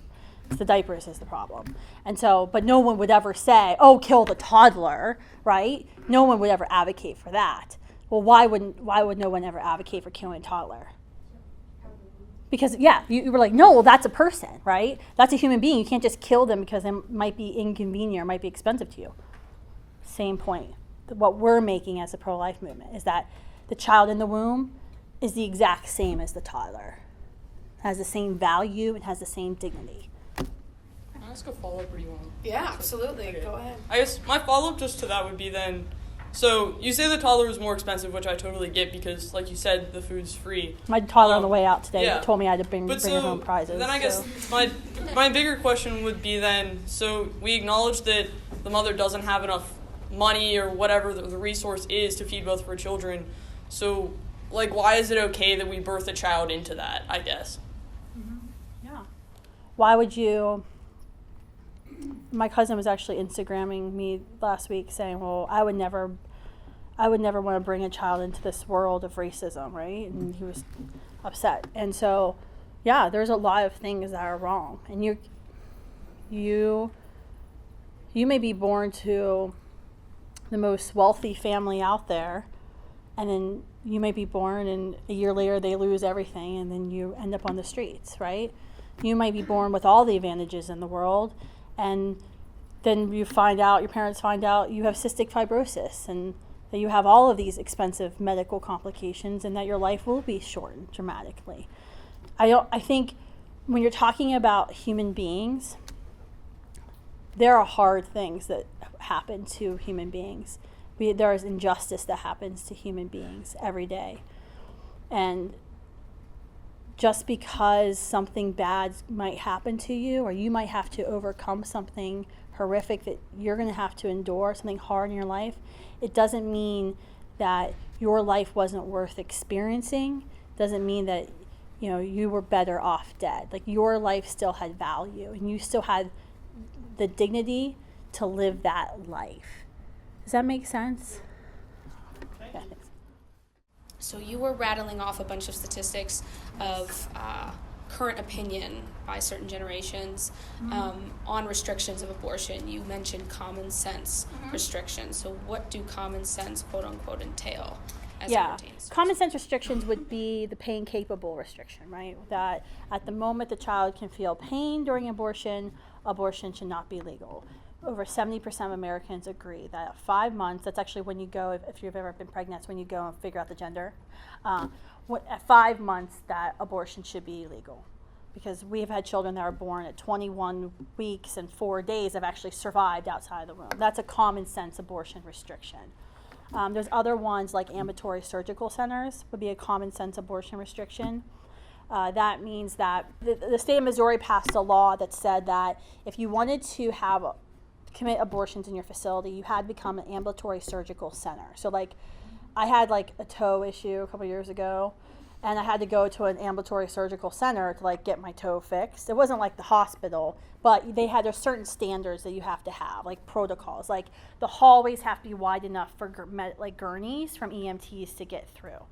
It's the diapers is the problem. And so, but no one would ever say, oh, kill the toddler, right? No one would ever advocate for that. well, why would no one ever advocate for killing a toddler? Because, yeah, you were like, no, well, that's a person, right? That's a human being. You can't just kill them because it might be inconvenient or might be expensive to you. Same point. What we're making as a pro-life movement is that the child in the womb is the exact same as the toddler. It has the same value and has the same dignity. Can I ask a follow-up, or do you want? Yeah, absolutely. Okay. Go ahead. I guess my follow-up just to that would be then, so you say the toddler is more expensive, which I totally get because, like you said, the food's free. My toddler on the way out today yeah. told me I had to bring But her home prizes. Then I guess my bigger question would be then, so we acknowledge that the mother doesn't have enough money or whatever the resource is to feed both of her children. So, like, why is it okay that we birth a child into that, I guess? Yeah. Why would you... My cousin was actually Instagramming me last week saying, well, I would never want to bring a child into this world of racism, right? And he was upset. And so, yeah, there's a lot of things that are wrong. And you may be born to the most wealthy family out there, and then you may be born and a year later they lose everything and then you end up on the streets, right? You might be born with all the advantages in the world, and then your parents find out you have cystic fibrosis and that you have all of these expensive medical complications and that your life will be shortened dramatically. I think when you're talking about human beings, there are hard things that happen to human beings. There is injustice that happens to human beings every day. And just because something bad might happen to you, or you might have to overcome something horrific that you're going to have to endure, something hard in your life, it doesn't mean that your life wasn't worth experiencing. Doesn't mean that you were better off dead. Like, your life still had value, and you still had the dignity to live that life. Does that make sense? Yeah, thanks. So you were rattling off a bunch of statistics of current opinion by certain generations on restrictions of abortion. You mentioned common sense restrictions. So what do common sense, quote unquote, entail as it pertains to common sense restrictions would be the pain capable restriction, right? That at the moment the child can feel pain during abortion should not be legal. Over 70% of Americans agree that at 5 months, that's actually when you go, if you've ever been pregnant, that's when you go and figure out the gender. At 5 months, that abortion should be illegal. Because we have had children that are born at 21 weeks and 4 days have actually survived outside of the womb. That's a common sense abortion restriction. There's other ones like ambulatory surgical centers would be a common sense abortion restriction. That means that the state of Missouri passed a law that said that if you wanted to commit abortions in your facility, you had to become an ambulatory surgical center. So, like, I had like a toe issue a couple years ago, and I had to go to an ambulatory surgical center to like get my toe fixed. It wasn't like the hospital, but there's certain standards that you have to have, like protocols. Like, the hallways have to be wide enough for like gurneys from EMTs to get through.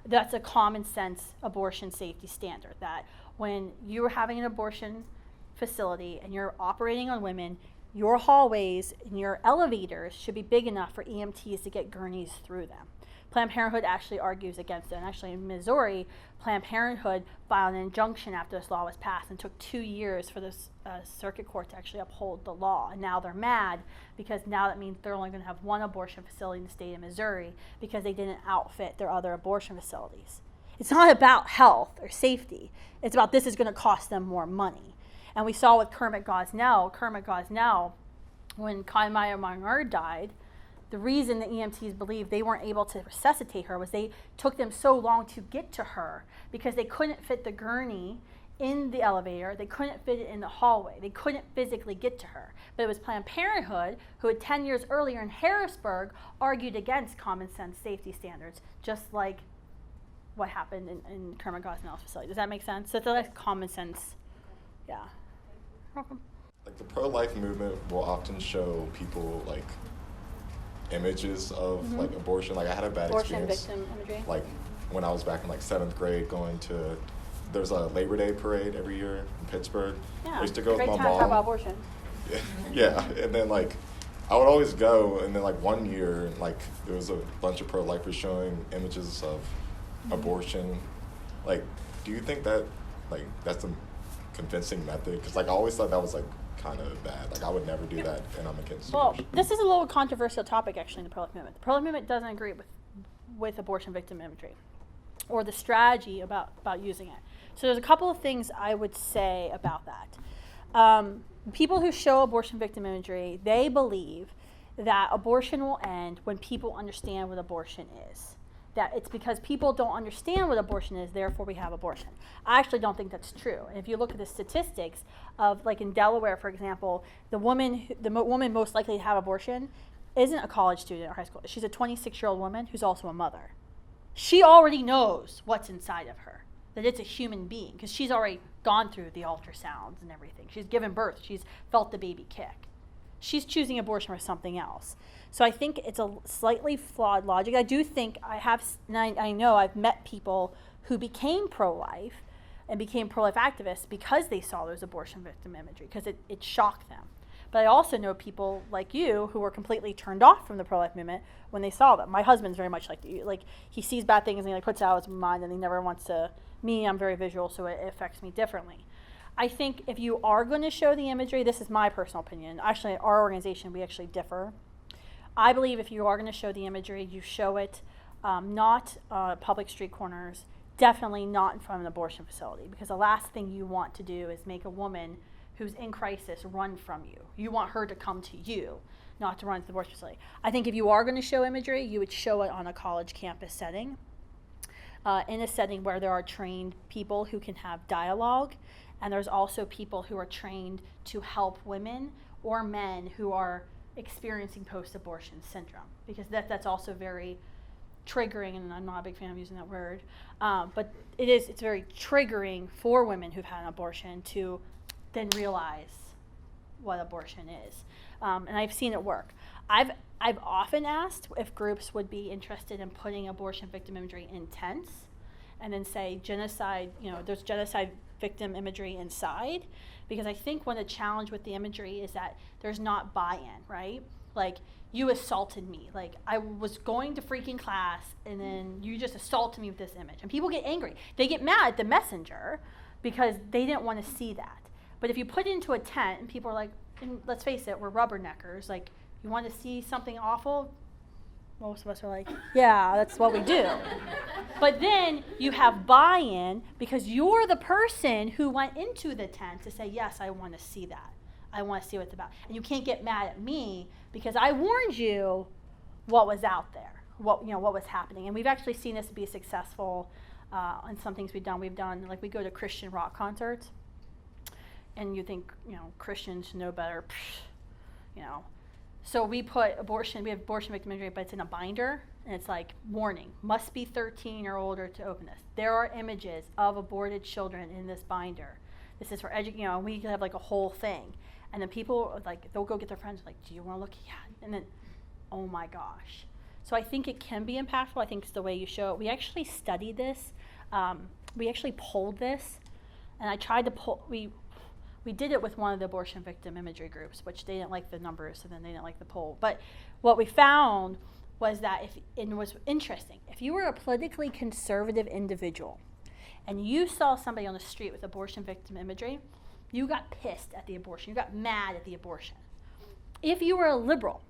That's a common sense abortion safety standard, that when you're having an abortion facility and you're operating on women, your hallways and your elevators should be big enough for EMTs to get gurneys through them. Planned Parenthood actually argues against it. And actually in Missouri, Planned Parenthood filed an injunction after this law was passed, and took 2 years for this circuit court to actually uphold the law. And now they're mad because now that means they're only going to have one abortion facility in the state of Missouri because they didn't outfit their other abortion facilities. It's not about health or safety. It's about this is going to cost them more money. And we saw with Kermit Gosnell, when Kyle Meyer died, the reason the EMTs believed they weren't able to resuscitate her was they took them so long to get to her because they couldn't fit the gurney in the elevator. They couldn't fit it in the hallway. They couldn't physically get to her. But it was Planned Parenthood who had 10 years earlier in Harrisburg argued against common sense safety standards, just like what happened in Kermit Gosnell's facility. Does that make sense? So it's like common sense. Yeah. Welcome. Like, the pro-life movement will often show people like images of like abortion. Like, I had a bad Abortion experience. victim imagery. Like, when I was back in like 7th grade, there's a Labor Day parade every year in Pittsburgh. Yeah. I used to go Great with my time to talk about mom. abortion. Yeah, and then like I would always go, and then like one year, like there was a bunch of pro-lifers showing images of abortion. Like, do you think that like that's a convincing method? Because like I always thought that was like kind of bad. Like I would never do that, and I'm against Well, abortion. this is a little controversial topic actually in the pro-life movement. The pro-life movement doesn't agree with abortion victim imagery or the strategy about using it. So there's a couple of things I would say about that. People who show abortion victim imagery, they believe that abortion will end when people understand what abortion is. That it's because people don't understand what abortion is, therefore we have abortion. I actually don't think that's true. And if you look at the statistics of, like in Delaware, for example, the woman most likely to have abortion isn't a college student or high school. She's a 26-year-old woman who's also a mother. She already knows what's inside of her, that it's a human being, because she's already gone through the ultrasounds and everything. She's given birth. She's felt the baby kick. She's choosing abortion for something else. So I think it's a slightly flawed logic. I do think I know I've met people who became pro-life and became pro-life activists because they saw those abortion victim imagery, because it shocked them. But I also know people like you who were completely turned off from the pro-life movement when they saw them. My husband's very much like you. Like, he sees bad things and he like puts it out of his mind, and he never wants to. Me, I'm very visual, so it affects me differently. I think if you are going to show the imagery, this is my personal opinion. Actually, our organization, we actually differ. I believe if you are going to show the imagery, you show it not public street corners, definitely not in front of an abortion facility, because the last thing you want to do is make a woman who's in crisis run from you. You want her to come to you, not to run to the abortion facility. I think if you are going to show imagery, you would show it on a college campus setting, in a setting where there are trained people who can have dialogue, and there's also people who are trained to help women or men who are experiencing post-abortion syndrome, because that's also very triggering, and I'm not a big fan of using that word, but it's very triggering for women who've had an abortion to then realize what abortion is, and I've seen it work. I've often asked if groups would be interested in putting abortion victim imagery in tents, and then say genocide, there's genocide victim imagery inside, because I think one of the challenge with the imagery is that there's not buy-in, right? Like, you assaulted me. Like, I was going to freaking class, and then you just assaulted me with this image. And people get angry. They get mad at the messenger because they didn't want to see that. But if you put it into a tent, and people are like, and let's face it, we're rubberneckers. Like, you want to see something awful? Most of us are like, yeah, that's what we do. But then you have buy-in because you're the person who went into the tent to say, yes, I want to see that. I want to see what it's about. And you can't get mad at me because I warned you what was out there, what was happening. And we've actually seen this be successful on some things we've done. Like, we go to Christian rock concerts, and you think, Christians know better, So we have abortion victim imagery, but it's in a binder, and it's like, warning, must be 13 or older to open this. There are images of aborted children in this binder. This is for we could have like a whole thing. And then people, like, they'll go get their friends, like, do you want to look? Yeah. And then, oh my gosh. So I think it can be impactful. I think it's the way you show it. We actually studied this. We actually polled this, and I tried to poll, we did it with one of the abortion victim imagery groups, which they didn't like the numbers, so then they didn't like the poll. But what we found was that, it was interesting, if you were a politically conservative individual and you saw somebody on the street with abortion victim imagery, you got pissed at the abortion. You got mad at the abortion. If you were a liberal,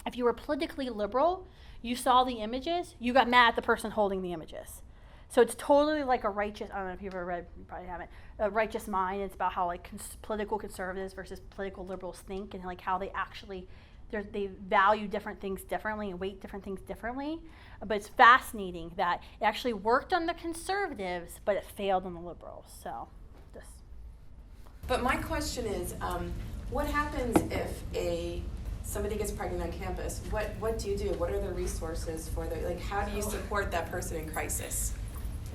if you were politically liberal, you saw the images, you got mad at the person holding the images. So it's totally like a righteous, I don't know if you've ever read, you probably haven't, A Righteous Mind. It's about how like political conservatives versus political liberals think, and like how they actually, they value different things differently and weight different things differently. But it's fascinating that it actually worked on the conservatives, but it failed on the liberals. So this. But my question is, what happens if somebody gets pregnant on campus? What do you do? What are the resources for how do you support that person in crisis?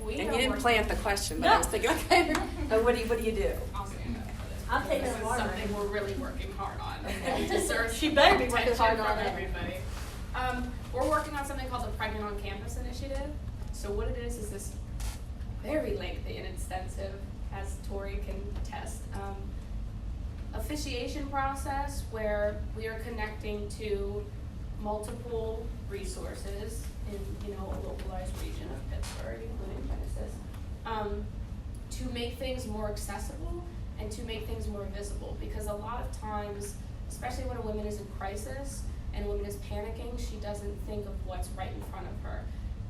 And you didn't plant the question, but I was thinking, okay, what do you do? I'll stand up for this. I'll take This the is water. something we're really working hard on. Okay. It deserves She better be working attention hard on from it. everybody. We're working on something called the Pregnant on Campus initiative. So what it is this very lengthy and extensive, as Tori can attest, officiation process where we are connecting to multiple resources in, a localized region of Pittsburgh, including Genesis, to make things more accessible and to make things more visible. Because a lot of times, especially when a woman is in crisis and a woman is panicking, she doesn't think of what's right in front of her.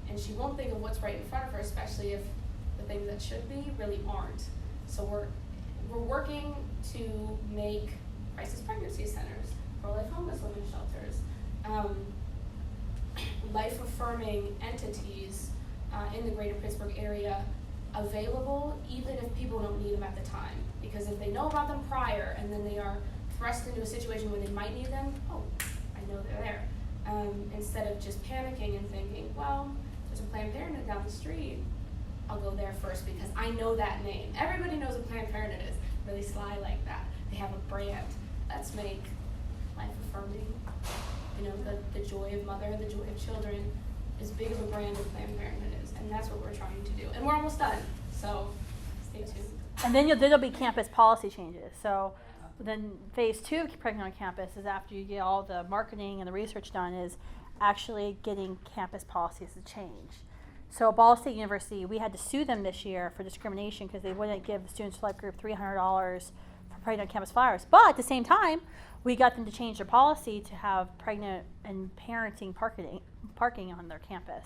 And she won't think of what's right in front of her, especially if the things that should be really aren't. So we're working to make crisis pregnancy centers, pro-life homeless women shelters, life-affirming entities in the greater Pittsburgh area available, even if people don't need them at the time. Because if they know about them prior and then they are thrust into a situation where they might need them, oh, I know they're there. Instead of just panicking and thinking, well, there's a Planned Parenthood down the street, I'll go there first because I know that name. Everybody knows what Planned Parenthood is. Really sly like that. They have a brand. Let's make life affirming. The joy of mother, the joy of children, as big of a brand as Planned Parenthood is. And that's what we're trying to do. And we're almost done. So stay tuned. And then there'll be campus policy changes. So then phase 2 of Pregnant on Campus is after you get all the marketing and the research done is actually getting campus policies to change. So Ball State University, we had to sue them this year for discrimination because they wouldn't give the Students for Life group $300 for pregnant on campus flyers. But at the same time, we got them to change their policy to have pregnant and parenting parking on their campus.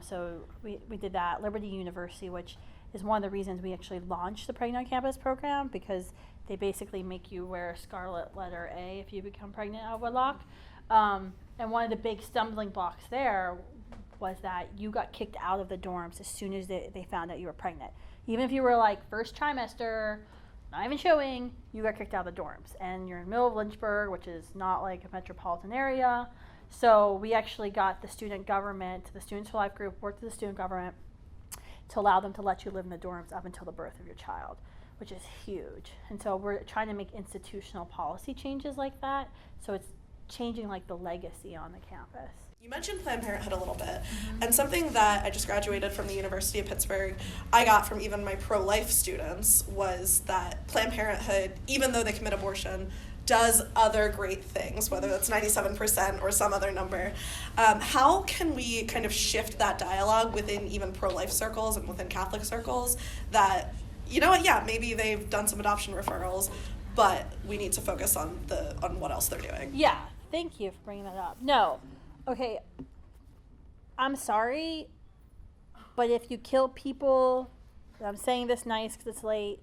So we did that. Liberty University, which is one of the reasons we actually launched the Pregnant on Campus program, because they basically make you wear scarlet letter A if you become pregnant out of wedlock. And one of the big stumbling blocks there was that you got kicked out of the dorms as soon as they found out you were pregnant. Even if you were like first trimester, not even showing, you got kicked out of the dorms. And you're in the middle of Lynchburg, which is not like a metropolitan area. So we actually got the student government, the Students for Life group, worked with the student government to allow them to let you live in the dorms up until the birth of your child, which is huge. And so we're trying to make institutional policy changes like that. So it's changing like the legacy on the campus. You mentioned Planned Parenthood a little bit, and something that I just graduated from the University of Pittsburgh, I got from even my pro-life students, was that Planned Parenthood, even though they commit abortion, does other great things, whether that's 97% or some other number. How can we kind of shift that dialogue within even pro-life circles and within Catholic circles that, maybe they've done some adoption referrals, but we need to focus on what else they're doing? Yeah, thank you for bringing that up. No. Okay, I'm sorry, but if you kill people, I'm saying this nice because it's late,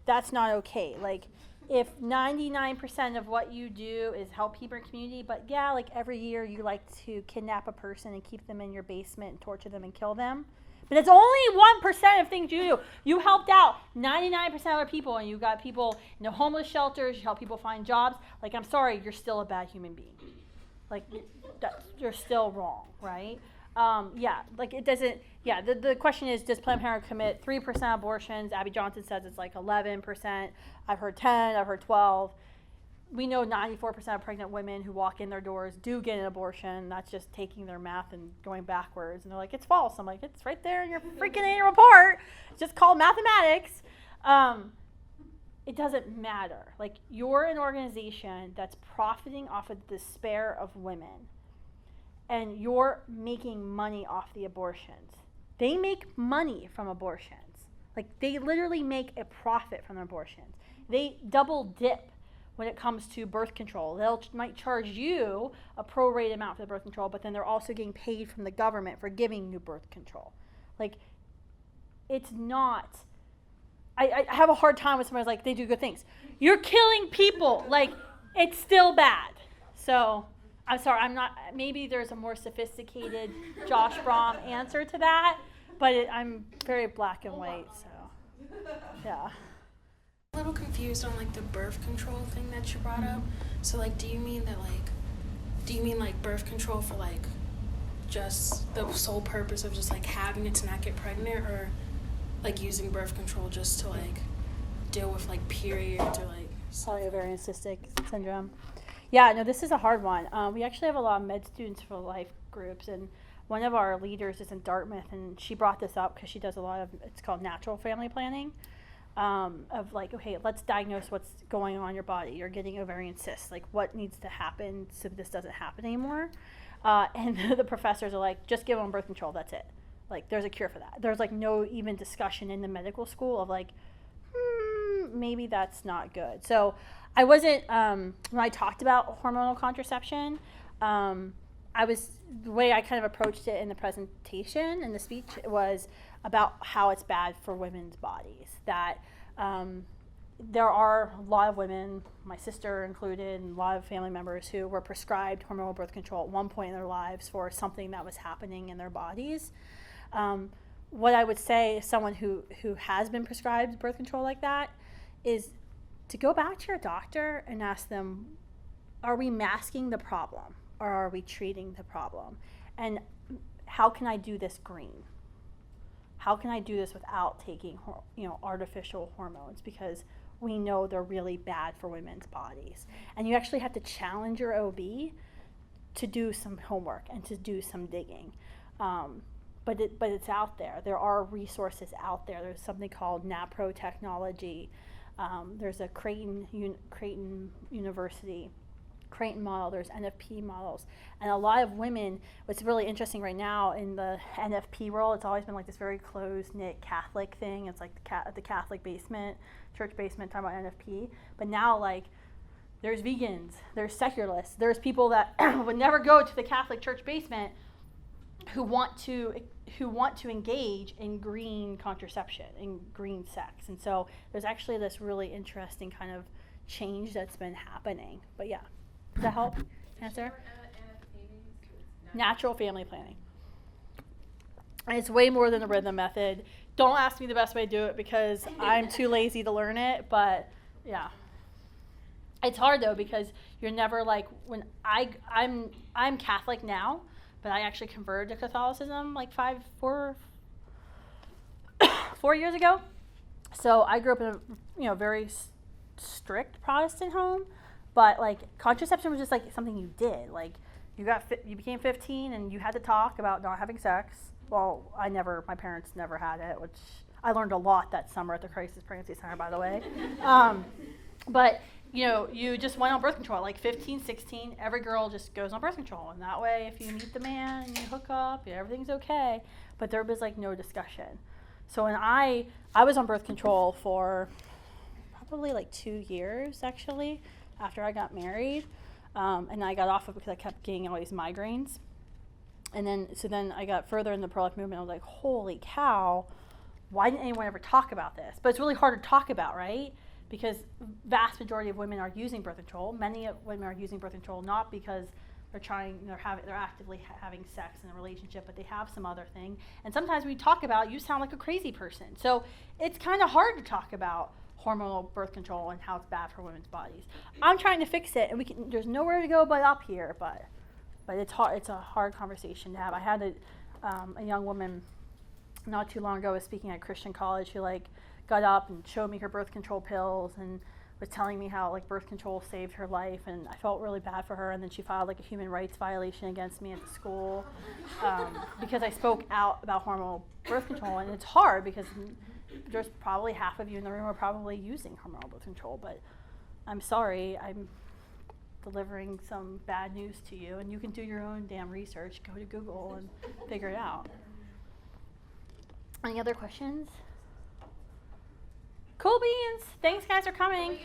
that's not okay. Like, if 99% of what you do is help people in your community, but yeah, like every year you like to kidnap a person and keep them in your basement and torture them and kill them, but it's only 1% of things you do. You helped out 99% of other people, and you got people in the homeless shelters, you help people find jobs. Like, I'm sorry, you're still a bad human being. Like, you're still wrong, right? The question is, does Planned Parenthood commit 3% abortions? Abby Johnson says it's like 11%. I've heard 10, I've heard 12. We know 94% of pregnant women who walk in their doors do get an abortion. That's just taking their math and going backwards. And they're like, it's false. I'm like, it's right there in your freaking annual report. It's just called mathematics. It doesn't matter. Like, you're an organization that's profiting off of the despair of women, and you're making money off the abortions. They make money from abortions. Like, they literally make a profit from abortions. They double dip when it comes to birth control. Might charge you a prorated amount for the birth control, but then they're also getting paid from the government for giving you birth control. Like, it's not... I have a hard time with somebody like, they do good things. You're killing people. Like, it's still bad. So, I'm sorry, maybe there's a more sophisticated Josh Brom answer to that, but I'm very black and white, so, yeah. A little confused on, like, the birth control thing that you brought up. So, like, do you mean birth control for, like, just the sole purpose of just, like, having it to not get pregnant, or like using birth control just to like deal with like periods or like polyovarian cystic syndrome? Yeah, no, this is a hard one. We actually have a lot of med students for life groups, and one of our leaders is in Dartmouth, and she brought this up because she does a lot of, it's called natural family planning. of like, okay, let's diagnose what's going on in your body. You're getting ovarian cysts. Like, what needs to happen so this doesn't happen anymore? And the professors are like, just give them birth control. That's it. Like, there's a cure for that. There's like no even discussion in the medical school of like, maybe that's not good. So I wasn't, when I talked about hormonal contraception, the way I kind of approached it in the presentation and the speech was about how it's bad for women's bodies. That there are a lot of women, my sister included, and a lot of family members who were prescribed hormonal birth control at one point in their lives for something that was happening in their bodies. What I would say, someone who has been prescribed birth control like that, is to go back to your doctor and ask them, are we masking the problem or are we treating the problem? And how can I do this green? How can I do this without taking artificial hormones? Because we know they're really bad for women's bodies. And you actually have to challenge your OB to do some homework and to do some digging. But it's out there. There are resources out there. There's something called NAPRO technology. There's a Creighton University, Creighton model. There's NFP models. And a lot of women, what's really interesting right now in the NFP world, it's always been like this very close-knit Catholic thing. It's like the Catholic basement, church basement, talking about NFP. But now, like, there's vegans, there's secularists, there's people that would never go to the Catholic church basement who want to engage in green contraception, in green sex. And so there's actually this really interesting kind of change that's been happening. But yeah, does that help answer? Natural family planning. And it's way more than the rhythm method. Don't ask me the best way to do it because I'm too lazy to learn it, but yeah. It's hard though because you're never like, when I'm Catholic now, but I actually converted to Catholicism like 4 years ago. So I grew up in a very strict Protestant home, but like contraception was just like something you did. Like you became 15 and you had to talk about not having sex. Well, my parents never had it, which I learned a lot that summer at the Crisis Pregnancy Center, by the way. But you just went on birth control. Like 15, 16, every girl just goes on birth control. And that way, if you meet the man and you hook up, everything's okay. But there was like no discussion. So when I was on birth control for probably like 2 years, actually, after I got married. And I got off of it because I kept getting all these migraines. And then I got further in the pro-life movement. I was like, holy cow, why didn't anyone ever talk about this? But it's really hard to talk about, right? Because vast majority of women are using birth control. Many women are using birth control not because they're actively having sex in a relationship, but they have some other thing. And sometimes when you talk about it, you sound like a crazy person. So it's kind of hard to talk about hormonal birth control and how it's bad for women's bodies. I'm trying to fix it, and there's nowhere to go but up here. But it's hard. It's a hard conversation to have. I had a young woman not too long ago was speaking at Christian college who got up and showed me her birth control pills and was telling me how birth control saved her life, and I felt really bad for her. And then she filed a human rights violation against me at the school because I spoke out about hormonal birth control. And it's hard because there's probably half of you in the room are probably using hormonal birth control, but I'm sorry, I'm delivering some bad news to you, and you can do your own damn research. Go to Google and figure it out. Any other questions? Cool beans. Thanks guys for coming.